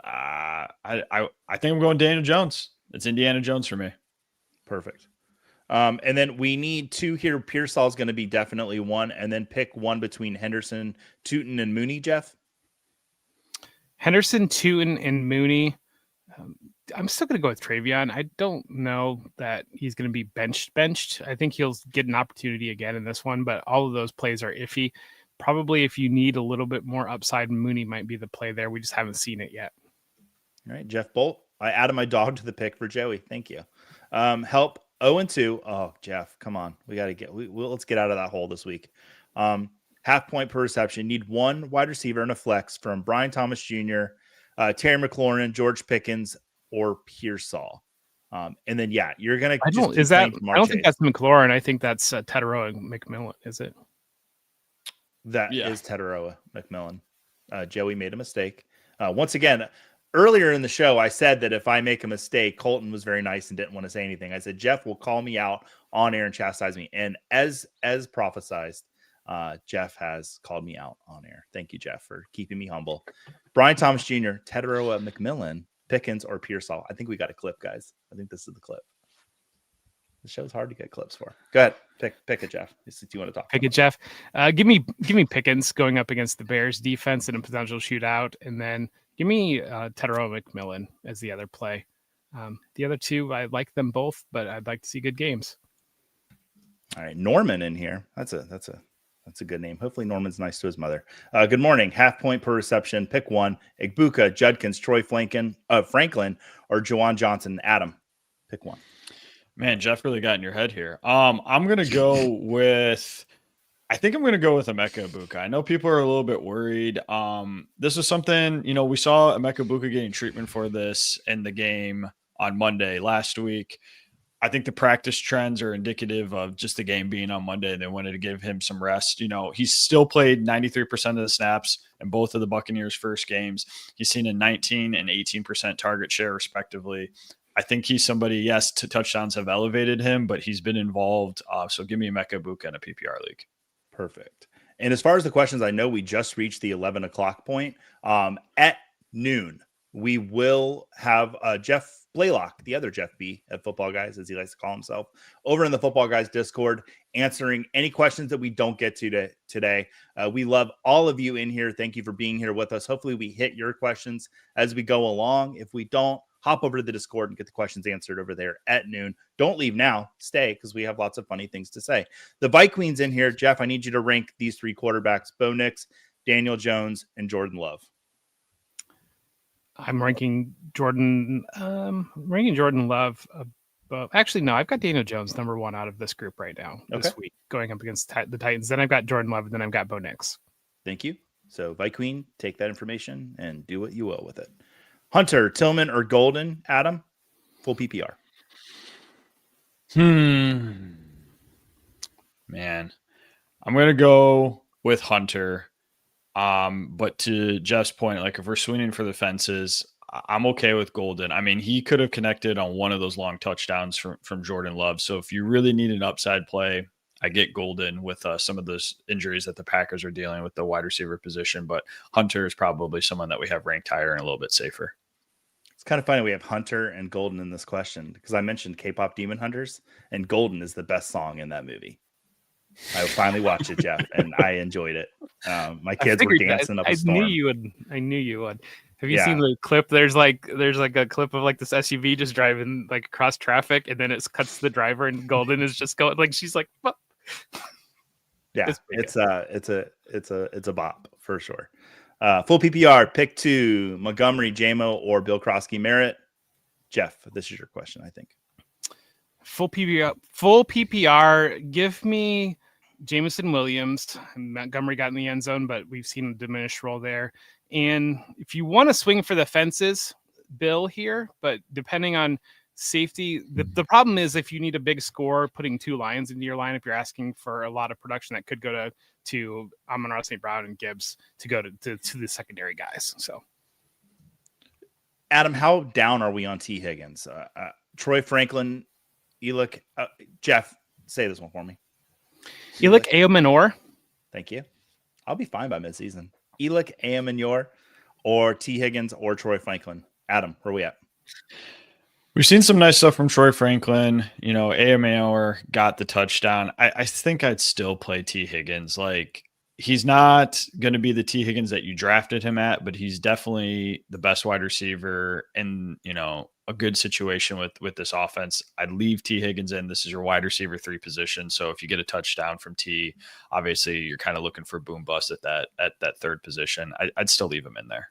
I think I'm going Daniel Jones. It's Indiana Jones for me. Perfect. And then we need 2 here. Pearsall is going to be definitely one. And then pick one between Henderson, Tootin, and Mooney, Jeff. Henderson, Tootin, and Mooney. I'm still going to go with Travion. I don't know that he's going to be benched. I think he'll get an opportunity again in this one, but all of those plays are iffy. Probably if you need a little bit more upside, Mooney might be the play there. We just haven't seen it yet. All right, Jeff Bolt. I added my dog to the pick for Joey. Thank you. Help 0-2. Oh, Jeff, come on. We got to let's get out of that hole this week. 0.5 point per reception. Need 1 wide receiver and a flex from Brian Thomas Jr., Terry McLaurin, George Pickens, or Pearsall. And then, yeah, you're going to. I don't think that's McLaurin. I think that's Tedero McMillan. Is it? That is Tedero McMillan. Joey made a mistake. Once again, earlier in the show, I said that if I make a mistake, Colton was very nice and didn't want to say anything. I said, Jeff will call me out on air and chastise me. And as prophesized, Jeff has called me out on air. Thank you, Jeff, for keeping me humble. Brian Thomas Jr., Tedero McMillan, Pickens, or Pearsall. I think we got a clip, guys. I think this is the clip. The show's hard to get clips for. Go ahead, pick it, Jeff. Do you want to talk? Pick it, Jeff. Give me Pickens going up against the Bears defense in a potential shootout, and then give me Tedero McMillan as the other play. The other two, I like them both, but I'd like to see good games. All right, Norman in here. That's a good name. Hopefully Norman's nice to his mother. Good morning. Half point per reception. Pick one. Igbuka, Judkins, Troy Franklin, or Jawan Johnson. Adam, pick one. Man, Jeff really got in your head here. I'm gonna go with. I think I'm gonna go with Emeka Egbuka. I know people are a little bit worried. This was something we saw Emeka Egbuka getting treatment for this in the game on Monday last week. I think the practice trends are indicative of just the game being on Monday. They wanted to give him some rest. He's still played 93% of the snaps in both of the Buccaneers' first games. He's seen a 19 and 18% target share, respectively. I think he's somebody, yes, touchdowns have elevated him, but he's been involved. So give me Emeka Egbuka in a PPR league. Perfect. And as far as the questions, I know we just reached the 11 o'clock point. At noon, we will have Jeff Blaylock, the other Jeff B at Football Guys, as he likes to call himself, over in the Football Guys Discord, answering any questions that we don't get to today. We love all of you in here. Thank you for being here with us. Hopefully we hit your questions as we go along. If we don't, hop over to the Discord and get the questions answered over there at noon. Don't leave now. Stay, because we have lots of funny things to say. The Bike Queens in here. Jeff, I need you to rank these three quarterbacks: Bo Nix, Daniel Jones, and Jordan Love. I'm ranking Jordan Love. Actually, no, I've got Daniel Jones number one out of this group right now this week, going up against the Titans. Then I've got Jordan Love, and then I've got Bo Nix. Thank you. So, Bike Queen, take that information and do what you will with it. Hunter, Tillman, or Golden, Adam? Full PPR. Man, I'm going to go with Hunter. But to Jeff's point, like if we're swinging for the fences, I'm okay with Golden. I mean, he could have connected on one of those long touchdowns from Jordan Love. So if you really need an upside play, I get Golden with some of those injuries that the Packers are dealing with the wide receiver position. But Hunter is probably someone that we have ranked higher and a little bit safer. It's kind of funny we have Hunter and Golden in this question because I mentioned K-pop Demon Hunters, and Golden is the best song in that movie. I finally watched it, Jeff, and I enjoyed it. My kids were dancing up a storm. I knew you would. Have you seen the clip? There's like a clip of like this SUV just driving like across traffic, and then it cuts to the driver, and Golden is just going like she's like. What? Yeah, it's a bop for sure. Full PPR, pick two: Montgomery, JMO, or Bill Krosky Merritt. Jeff, this is your question, I think. Full PPR. Give me Jameson Williams. Montgomery got in the end zone, but we've seen a diminished role there. And if you want to swing for the fences, Bill here, but depending on safety, the problem is if you need a big score, putting two Lions into your lineup, you're asking for a lot of production that could go to Amon-Ra St. Brown and Gibbs to go to the secondary guys. So, Adam, how down are we on T. Higgins? Troy Franklin, Elick, Jeff, say this one for me. Elick Eomanor. Thank you. I'll be fine by midseason. Elick Eomanor, or T. Higgins, or Troy Franklin. Adam, where are we at? We've seen some nice stuff from Troy Franklin. Eomanor got the touchdown. I think I'd still play T. Higgins. Like, he's not going to be the T. Higgins that you drafted him at, but he's definitely the best wide receiver in, a good situation with this offense. I'd leave T. Higgins in. This is your wide receiver 3 position. So if you get a touchdown from T, obviously you're kind of looking for boom bust at that third position. I'd still leave him in there.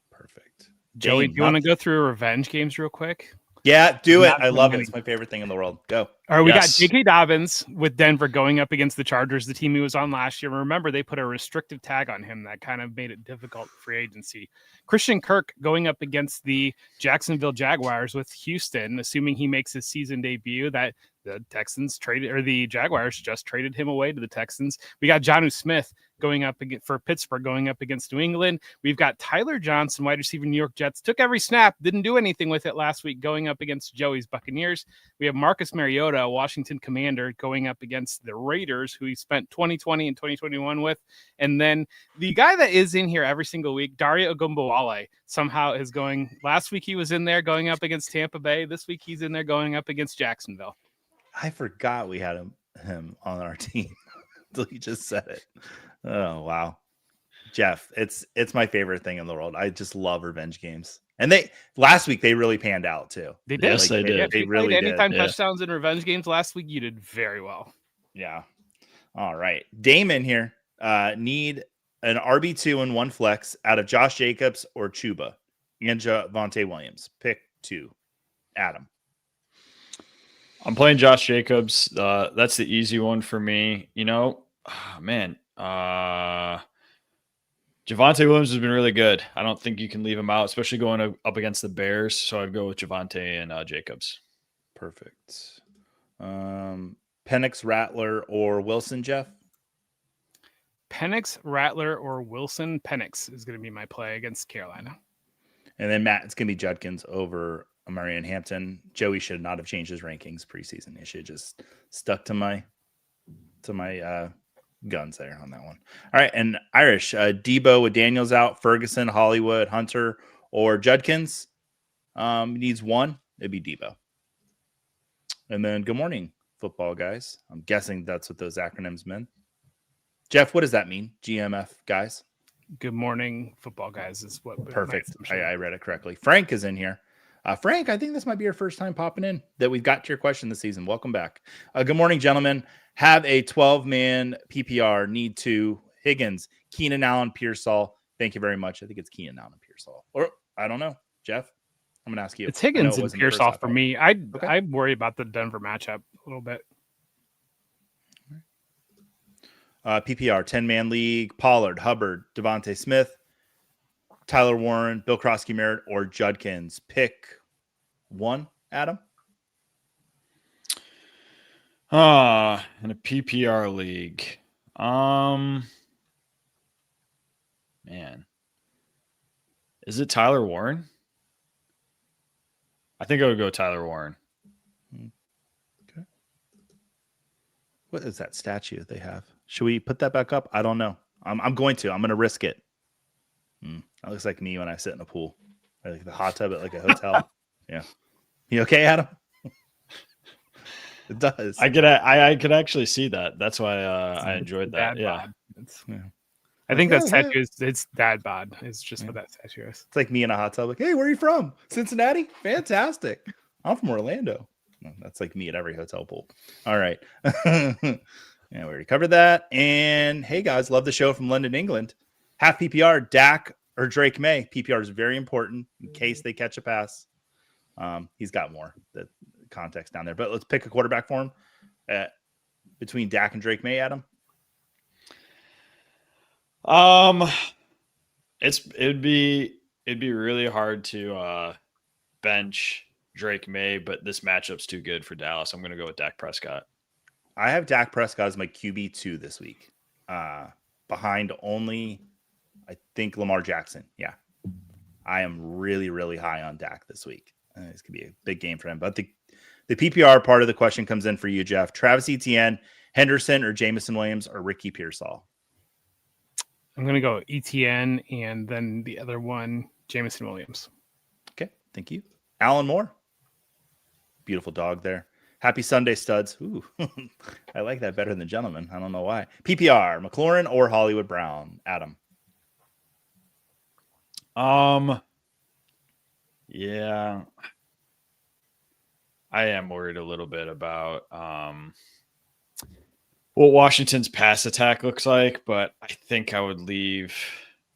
Perfect. Joey, do you want to go through revenge games real quick? Yeah, do it. I love it. It's my favorite thing in the world. Go. All right, we got J.K. Dobbins with Denver going up against the Chargers, the team he was on last year. Remember, they put a restrictive tag on him that kind of made it difficult for free agency. Christian Kirk going up against the Jacksonville Jaguars with Houston, assuming he makes his season debut. That the Texans traded, or the Jaguars just traded him away to the Texans. We got Jonnu Smith going up for Pittsburgh, going up against New England. We've got Tyler Johnson, wide receiver, New York Jets, took every snap, didn't do anything with it last week, going up against Joey's Buccaneers. We have Marcus Mariota, a Washington Commander, going up against the Raiders, who he spent 2020 and 2021 with. And then the guy that is in here every single week, Dario Ogunbowale, somehow is going. Last week he was in there going up against Tampa Bay. This week he's in there going up against Jacksonville. I forgot we had him on our team until you just said it. Oh wow, Jeff, it's my favorite thing in the world. I just love revenge games, and last week they really panned out too. They did. Yes, they did. If They you really played did. anytime Yeah. touchdowns in revenge games last week, you did very well. Yeah. All right, Damon here. Need an RB2 and one flex out of Josh Jacobs or Chuba and Javonte Williams. Pick 2. Adam. I'm playing Josh Jacobs. That's the easy one for me. Man. Javonte Williams has been really good. I don't think you can leave him out, especially going up against the Bears. So I'd go with Javonte and Jacobs. Perfect. Penix, Rattler, or Wilson, Jeff? Penix, Rattler, or Wilson. Penix is going to be my play against Carolina. And then Matt, it's going to be Judkins over Amari and Hampton. Joey should not have changed his rankings preseason. He should have just stuck to my guns there on that one. All right, and Irish, Debo with Daniels out, Ferguson, Hollywood, Hunter, or Judkins. Needs one. It'd be Debo. And then good morning, football guys. I'm guessing that's what those acronyms meant. Jeff, what does that mean? GMF guys. Good morning, football guys. Is what Perfect. I read it correctly. Frank is in here. Frank, I think this might be your first time popping in that we've got to your question this season. Welcome back. Good morning, gentlemen. Have a 12-man PPR. Need to Higgins, Keenan Allen, Pearsall. Thank you very much. I think it's Keenan Allen, Pearsall. Or I don't know. Jeff, I'm going to ask you. It's Higgins and Pearsall for me. I worry about the Denver matchup a little bit. PPR, 10-man league, Pollard, Hubbard, Devontae Smith, Tyler Warren, Bill Krosky-Merritt, or Judkins. Pick 1, Adam. In a PPR league. Man. Is it Tyler Warren? I think I would go Tyler Warren. Okay. What is that statue they have? Should we put that back up? I don't know. I'm going to. I'm going to risk it. That looks like me when I sit in a pool. I like the hot tub at like a hotel. Yeah. You okay, Adam? It does. I could actually see that. That's why I enjoyed that. Yeah. I think that statue is it's dad bod. It's just what that statue is. It's like me in a hot tub. Like, hey, where are you from? Cincinnati? Fantastic. I'm from Orlando. No, that's like me at every hotel pool. All right. Yeah, we already covered that. And hey, guys, love the show from London, England. Half PPR, Dak or Drake May. PPR is very important in case they catch a pass. He's got more the context down there, but let's pick a quarterback for him between Dak and Drake May, Adam. It'd be really hard to bench Drake May, but this matchup's too good for Dallas. I'm going to go with Dak Prescott. I have Dak Prescott as my QB2 this week, behind only, I think, Lamar Jackson. Yeah, I am really, really high on Dak this week. It's going to be a big game for him. But the PPR part of the question comes in for you, Jeff. Travis Etienne, Henderson, or Jamison Williams, or Ricky Pearsall? I'm going to go Etienne and then the other one, Jamison Williams. Okay, thank you. Alan Moore. Beautiful dog there. Happy Sunday, studs. Ooh, I like that better than gentlemen. I don't know why. PPR, McLaurin or Hollywood Brown? Adam. Yeah. I am worried a little bit about what Washington's pass attack looks like, but I think I would leave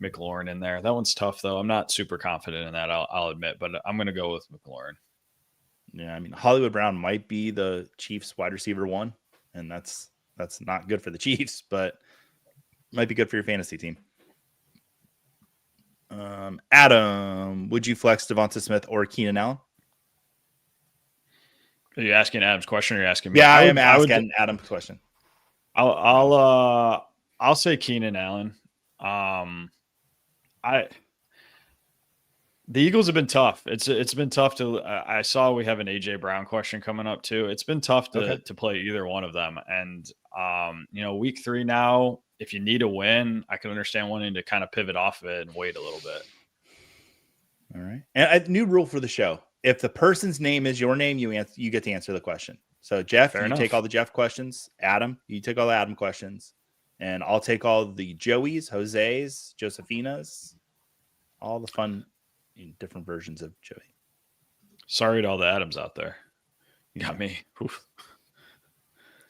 McLaurin in there. That one's tough, though. I'm not super confident in that, I'll admit, but I'm going to go with McLaurin. Yeah, I mean, Hollywood Brown might be the Chiefs wide receiver 1, and that's not good for the Chiefs, but might be good for your fantasy team. Adam, would you flex Devonta Smith or Keenan Allen? Are you asking Adam's question or are you asking me? Yeah, I am asking Adam's question. I'll say Keenan Allen. The Eagles have been tough. It's been tough to. I saw we have an AJ Brown question coming up too. It's been tough to play either one of them. And week 3 now. If you need a win, I can understand wanting to kind of pivot off of it and wait a little bit. All right. And a new rule for the show: if the person's name is your name, you get to answer the question. So Jeff, Fair you enough. take all the Jeff questions. Adam, you take all the Adam questions. And I'll take all the Joeys, Jose's, Josephinas, all the fun different versions of Joey. Sorry to all the Adams out there. You got me. Oof.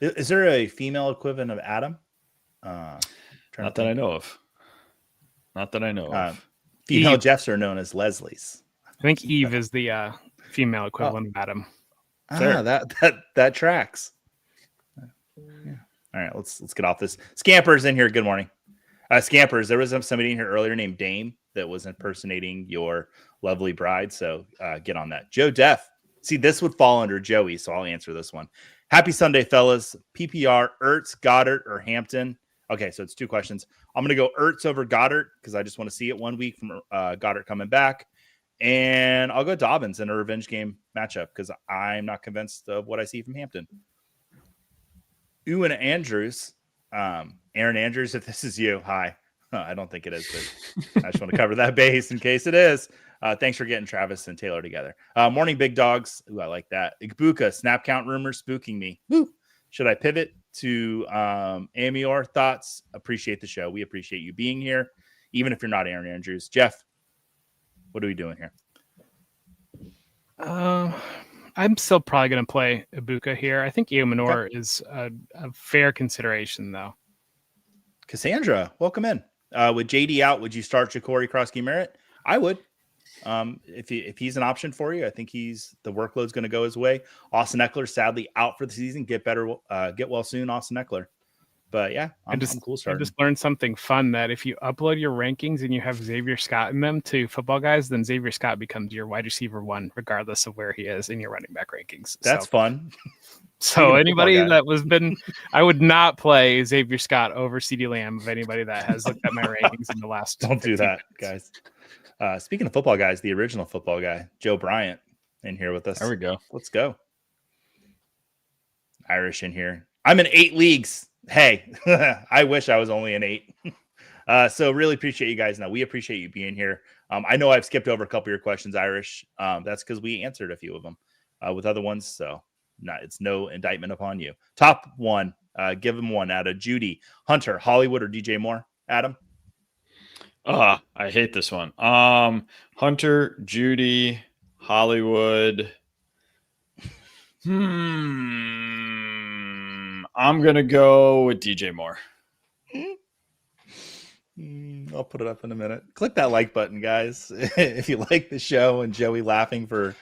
Is there a female equivalent of Adam? Not that I know of. Not that I know of. Female Eve. Jeffs are known as Leslie's. I think Eve is the female equivalent of Adam. Fair. That tracks. Yeah. All right, let's get off this. Scampers in here. Good morning. Scampers, there was somebody in here earlier named Dame that was impersonating your lovely bride. So get on that. Joe Def. See, this would fall under Joey, so I'll answer this one. Happy Sunday, fellas. PPR, Ertz, Goddard, or Hampton? Okay, so it's 2 questions. I'm going to go Ertz over Goddard because I just want to see it 1 week from Goddard coming back. And I'll go Dobbins in a revenge game matchup because I'm not convinced of what I see from Hampton. Ewan Andrews, Aaron Andrews, if this is you, hi. I don't think it is, but I just want to cover that base in case it is. Thanks for getting Travis and Taylor together. Morning, big dogs. Ooh, I like that. Igbuka, snap count rumors spooking me. Woo. Should I pivot to Amior? Thoughts? Appreciate the show. We appreciate you being here, even if you're not Aaron Andrews. Jeff, what are we doing here? I'm still probably going to play Ibuka here. I think Eomanor is a fair consideration, though. Cassandra, welcome in. With JD out, would you start Ja'Cory Krosky-Merritt? I would. If he's an option for you, I think the workload's going to go his way. Austin Eckler, sadly, out for the season. Get well soon, Austin Eckler. But yeah, I'm cool starting. I just learned something fun that if you upload your rankings and you have Xavier Scott in them to Football Guys, then Xavier Scott becomes your wide receiver 1, regardless of where he is in your running back rankings. That's fun. So anybody that I would not play Xavier Scott over CeeDee Lamb of anybody that has looked at my rankings in the last. Don't do that, minutes. guys. Speaking of football guys, the original football guy, Joe Bryant, in here with us. There we go. Let's go. Irish in here. I'm in 8 leagues. Hey, I wish I was only in 8. So really appreciate you guys. Now we appreciate you being here. I know I've skipped over a couple of your questions, Irish. That's because we answered a few of them with other ones. So it's no indictment upon you. Top 1, give them 1 out of Judy, Hunter, Hollywood, or DJ Moore. Adam. I hate this one. Hunter, Judy, Hollywood. I'm going to go with DJ Moore. I'll put it up in a minute. Click that like button, guys. If you like the show and Joey laughing for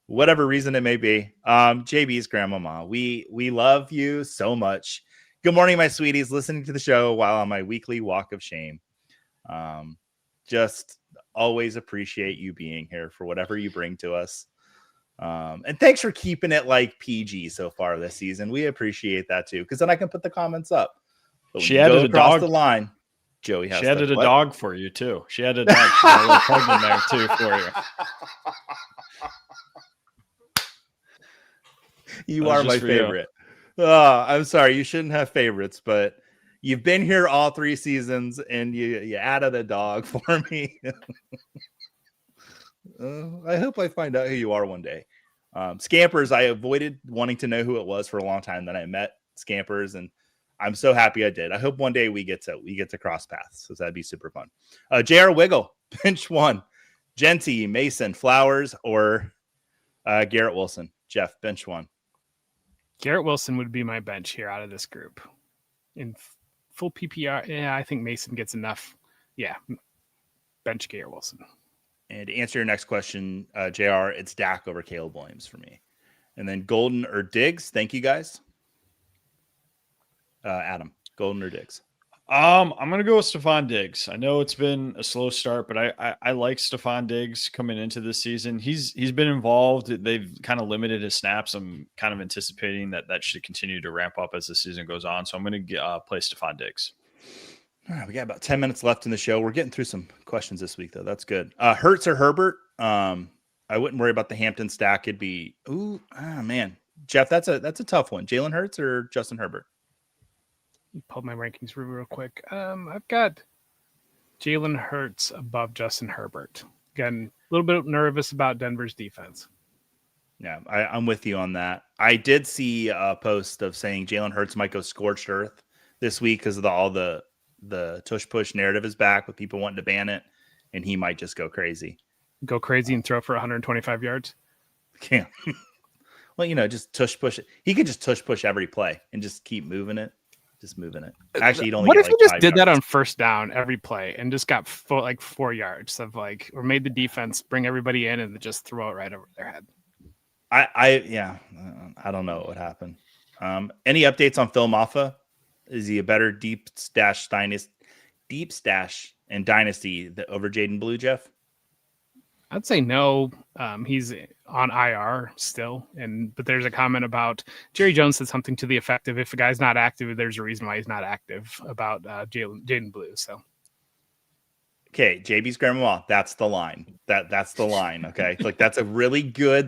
whatever reason it may be. JB's grandmama, we love you so much. Good morning, my sweeties. Listening to the show while on my weekly walk of shame. Just always appreciate you being here for whatever you bring to us. And thanks for keeping it like PG so far this season. We appreciate that too, because then I can put the comments up. But she added a dog. The line. Joey has. She added a dog for you too. She had a dog. She had a little pug in there too for you. You are my favorite. Oh, I'm sorry. You shouldn't have favorites, but you've been here all 3 seasons, and you added a dog for me. I hope I find out who you are one day. Scampers, I avoided wanting to know who it was for a long time. Then I met Scampers, and I'm so happy I did. I hope one day we get to cross paths, so that'd be super fun. JR Wiggle, bench 1, Genty, Mason, Flowers, or Garrett Wilson. Jeff, bench 1. Garrett Wilson would be my bench here out of this group. In full PPR, yeah, I think Mason gets enough. Yeah, bench Garrett Wilson. And to answer your next question, JR, it's Dak over Caleb Williams for me. And then Golden or Diggs. Thank you, guys. Adam, Golden or Diggs? I'm going to go with Stephon Diggs. I know it's been a slow start, but I like Stephon Diggs coming into this season. He's been involved. They've kind of limited his snaps. I'm kind of anticipating that should continue to ramp up as the season goes on. So I'm going to play Stephon Diggs. All right, we got about 10 minutes left in the show. We're getting through some questions this week, though. That's good. Hurts or Herbert? I wouldn't worry about the Hampton stack. It'd be, man. Jeff, that's a tough one. Jalen Hurts or Justin Herbert? Pull my rankings real quick. I've got Jalen Hurts above Justin Herbert. Again, a little bit nervous about Denver's defense. Yeah, I'm with you on that. I did see a post of saying Jalen Hurts might go scorched earth this week because of all the tush push narrative is back with people wanting to ban it, and he might just go crazy. Go crazy and throw for 125 yards. Can't. Well, just tush push it. He could just tush push every play and just keep moving it. Just moving it. Actually, you'd only What get if like you just 5 did that yards. on first down every play and just got 4 yards of or made the defense bring everybody in and just throw it right over their head? I don't know what would happen. Any updates on Phil Maffa? Is he a better deep stash and dynasty over Jaden Blue, Jeff? I'd say no. He's on IR still, but there's a comment about Jerry Jones said something to the effect of if a guy's not active, there's a reason why he's not active about Jaden Blue. So, okay, JB's grandma, that's the line. That's the line. Okay, that's a really good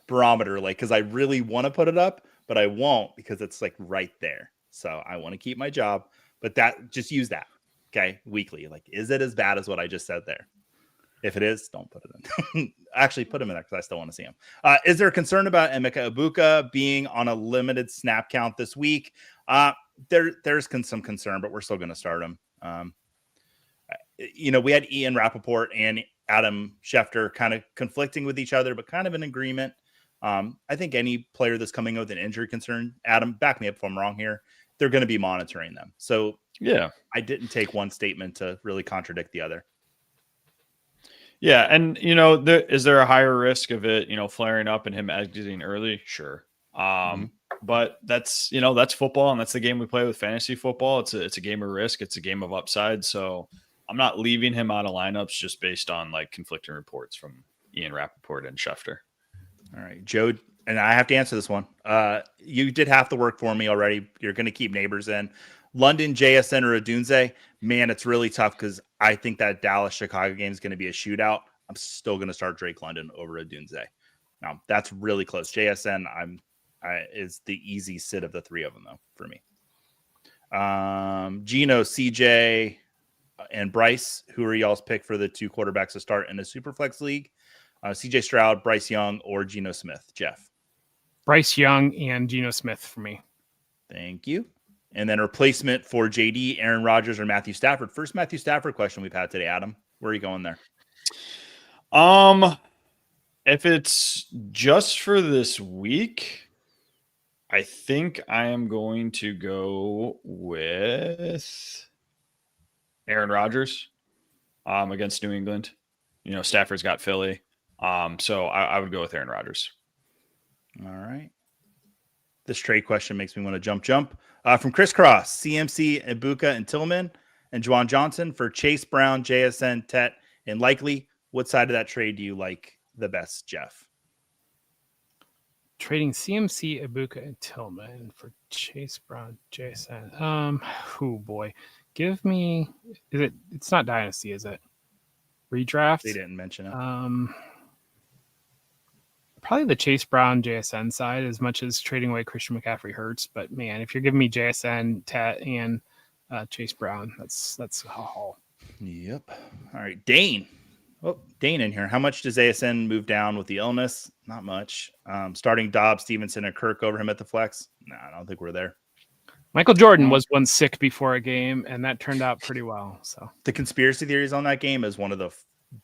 barometer. Because I really want to put it up, but I won't because it's right there. So I want to keep my job, but just use that. Okay, weekly. Is it as bad as what I just said there? If it is, don't put it in. Actually, put him in there because I still want to see him. Is there a concern about Emeka Ibuka being on a limited snap count this week? There's some concern, but we're still going to start him. We had Ian Rappaport and Adam Schefter kind of conflicting with each other, but kind of in agreement. I think any player that's coming with an injury concern, Adam, back me up if I'm wrong here, they're going to be monitoring them. So yeah, I didn't take one statement to really contradict the other. Yeah, and is there a higher risk of it, flaring up and him exiting early? Sure. But that's football, and that's the game we play with fantasy football. It's a game of risk, it's a game of upside. So I'm not leaving him out of lineups just based on conflicting reports from Ian Rappaport and Schefter. All right, Joe, and I have to answer this one. You did half the work for me already. You're going to keep neighbors in. London, JSN, or Odunze, man, it's really tough because I think that Dallas-Chicago game is going to be a shootout. I'm still going to start Drake London over Odunze. Now, that's really close. JSN is the easy sit of the three of them, though, for me. Gino, CJ, and Bryce, who are y'all's pick for the 2 quarterbacks to start in a Superflex league? CJ Stroud, Bryce Young, or Geno Smith? Jeff? Bryce Young and Geno Smith for me. Thank you. And then replacement for JD, Aaron Rodgers, or Matthew Stafford. First Matthew Stafford question we've had today, Adam. Where are you going there? If it's just for this week, I think I am going to go with Aaron Rodgers against New England. Stafford's got Philly. So I would go with Aaron Rodgers. All right. This trade question makes me want to jump. From Chris Cross, CMC, Ibuka, and Tillman, and Juwan Johnson for Chase Brown, JSN, Tet, and Likely. What side of that trade do you like the best, Jeff? Trading CMC, Ibuka, and Tillman for Chase Brown, JSN. Oh boy. Give me, it's not Dynasty, is it? Redraft? They didn't mention it. Probably the Chase Brown JSN side, as much as trading away Christian McCaffrey hurts. But man, if you're giving me JSN, Tet, and Chase Brown, that's a haul. Yep. All right, Dane. Oh, Dane in here. How much does ASN move down with the illness? Not much. Starting Dobbs, Stevenson, and Kirk over him at the flex? No, I don't think we're there. Michael Jordan was once sick before a game, and that turned out pretty well. So the conspiracy theories on that game is one of the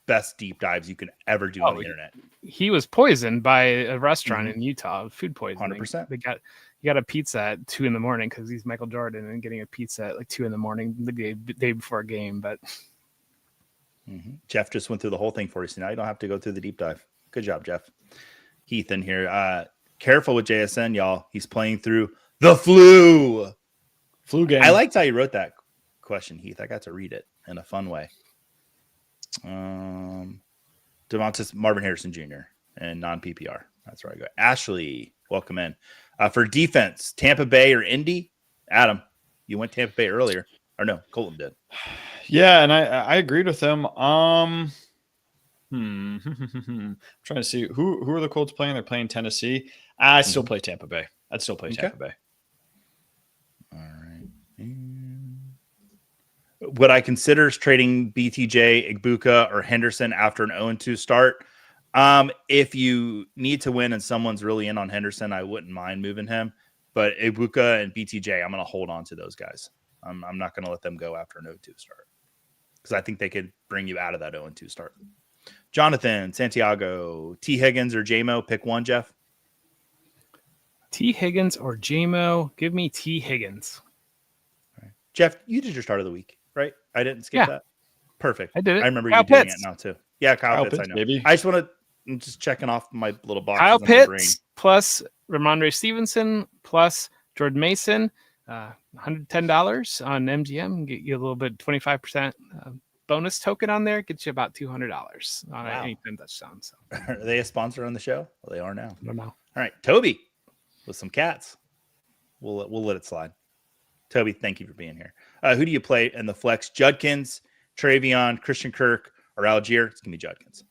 best deep dives you can ever do on the internet. He was poisoned by a restaurant in Utah, food poisoning. 100%. He got a pizza at 2 a.m. because he's Michael Jordan and getting a pizza at 2 a.m. the day before a game. But Jeff just went through the whole thing for you, so now you don't have to go through the deep dive. Good job, Jeff. Heath in here. Careful with JSN, y'all. He's playing through the flu game. I liked how you wrote that question, Heath. I got to read it in a fun way. Devontae Marvin Harrison Jr. and non-PPR. That's where I go. Ashley, welcome in. For defense, Tampa Bay or Indy? Adam, you went Tampa Bay earlier. Or no, Colton did. Yeah, and I agreed with him. I'm trying to see who are the Colts playing. They're playing Tennessee. I still play Tampa Bay. I'd still play Tampa Bay. All right. What I consider is trading BTJ, Ibuka, or Henderson after an 0-2 start. If you need to win and someone's really in on Henderson, I wouldn't mind moving him. But Ibuka and BTJ, I'm going to hold on to those guys. I'm not going to let them go after an 0-2 start because I think they could bring you out of that 0-2 start. Jonathan, Santiago, T. Higgins, or JMO, pick one, Jeff. T. Higgins or JMO? Give me T. Higgins. All right. Jeff, you did your start of the week, right? I didn't skip that. Perfect. I did it. I remember Kyle you doing Pitts. it now too. Yeah, Kyle Pitts, I know. Maybe. I just want to. I'm just checking off my little boxes. Kyle on my brain. Pitts plus Ramondre Stevenson plus Jordan Mason, $110 on MGM. Get you a little bit 25% bonus token on there. Gets you about $200 on any 10 touchdowns. So. Are they a sponsor on the show? Well, they are now. I don't know. All right, Toby with some cats. We'll let it slide. Toby, thank you for being here. Who do you play in the flex? Judkins, Travion, Christian Kirk, or Algier? It's gonna be Judkins.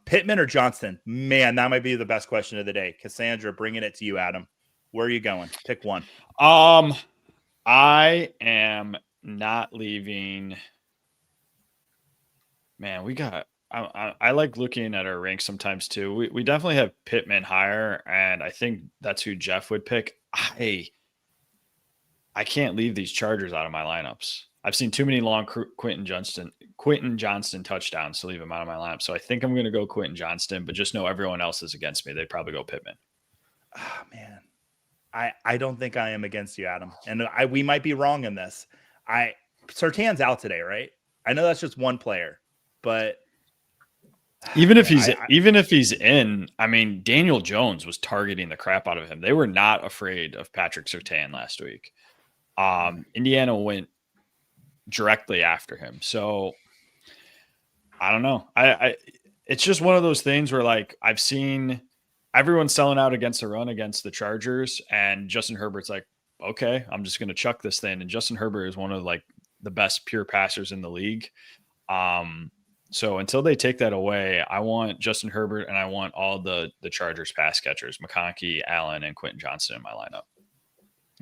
Pittman or Johnston? Man, that might be the best question of the day. Cassandra, bringing it to you, Adam. Where are you going? Pick one. I am not leaving. Man, we got. I like looking at our ranks sometimes too. We definitely have Pittman higher, and I think that's who Jeff would pick. I can't leave these Chargers out of my lineups. I've seen too many long Quentin Johnston touchdowns to leave him out of my lineup. So I think I'm going to go Quentin Johnston, but just know everyone else is against me. They'd probably go Pittman. Oh, man. I don't think I am against you, Adam. And we might be wrong in this. Surtain's out today, right? I know that's just one player, but even if he's in, I mean, Daniel Jones was targeting the crap out of him. They were not afraid of Patrick Surtain last week. Indiana went directly after him. So I don't know. It's just one of those things where like I've seen everyone selling out against the run against the Chargers, and Justin Herbert's like, okay, I'm just going to chuck this thing. And Justin Herbert is one of like the best pure passers in the league. So until they take that away, I want Justin Herbert and I want all the Chargers pass catchers, McConkey, Allen, and Quentin Johnston in my lineup.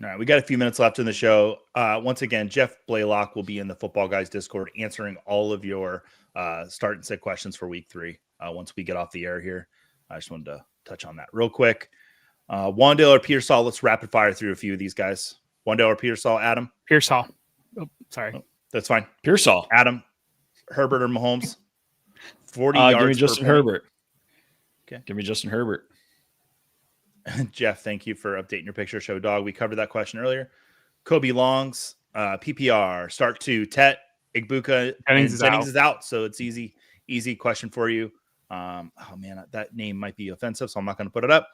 All right, we got a few minutes left in the show. Once again, Jeff Blaylock will be in the Football Guys Discord answering all of your start and sit questions for week 3 once we get off the air here. I just wanted to touch on that real quick. Wandale or Pearsall, let's rapid fire through a few of these guys. Wandale or Pearsall, Adam? Pearsall. Oh, sorry. Oh, that's fine. Pearsall. Adam, Herbert or Mahomes? 40 yards. Give me Justin Herbert. Okay. Give me Justin Herbert. Jeff, thank you for updating your picture show, dog. We covered that question earlier. Kobe Longs, PPR, start 2, Tet, Igbuka, and Jennings is out. So it's easy question for you. Oh man, that name might be offensive, so I'm not going to put it up.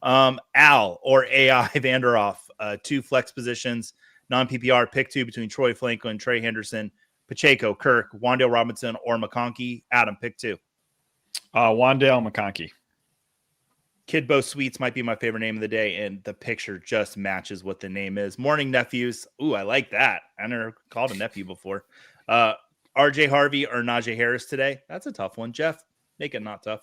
Al or AI Vanderoff, 2 flex positions, non-PPR, pick 2 between Troy Flanko and Trey Henderson, Pacheco, Kirk, Wandale Robinson, or McConkey. Adam, pick 2. Wandale McConkey. Kidbo Sweets might be my favorite name of the day, and the picture just matches what the name is. Morning Nephews. Ooh, I like that. I never called a nephew before. RJ Harvey or Najee Harris today? That's a tough one. Jeff, make it not tough.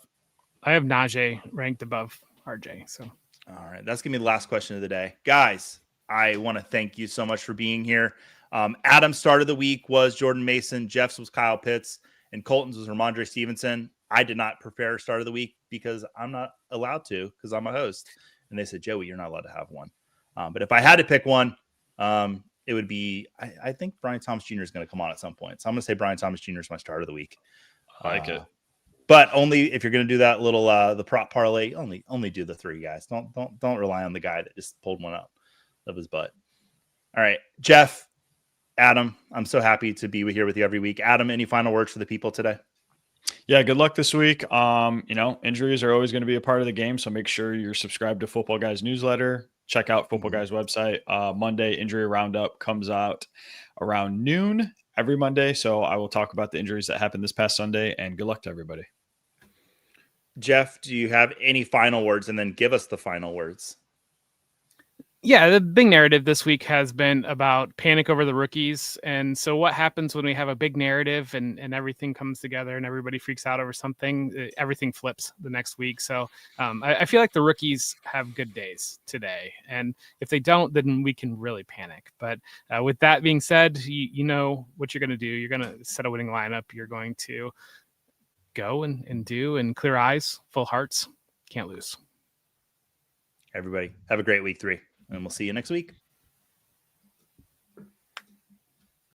I have Najee ranked above RJ. So, all right, that's gonna be the last question of the day, guys. I want to thank you so much for being here. Adam's start of the week was Jordan Mason. Jeff's was Kyle Pitts, and Colton's was Ramondre Stevenson. I did not prepare start of the week because I'm not allowed to because I'm a host. And they said, Joey, you're not allowed to have one. But if I had to pick one, it would be, I think Brian Thomas Jr. is going to come on at some point. So I'm going to say Brian Thomas Jr. is my start of the week. I like it. But only if you're going to do that little, the prop parlay, only do the 3 guys. Don't rely on the guy that just pulled one out of his butt. All right, Jeff, Adam, I'm so happy to be here with you every week. Adam, any final words for the people today? Yeah, good luck this week. Injuries are always going to be a part of the game, so make sure you're subscribed to Football Guys newsletter. Check out Football Guys website. Monday injury roundup comes out around noon every Monday, so I will talk about the injuries that happened this past Sunday, and good luck to everybody. Jeff, do you have any final words? And then give us the final words. Yeah, the big narrative this week has been about panic over the rookies. And so what happens when we have a big narrative and everything comes together and everybody freaks out over something, everything flips the next week. So I feel like the rookies have good days today. And if they don't, then we can really panic. But with that being said, you know what you're going to do. You're going to set a winning lineup. You're going to go and do, and clear eyes, full hearts. Can't lose. Everybody have a great week 3, and we'll see you next week.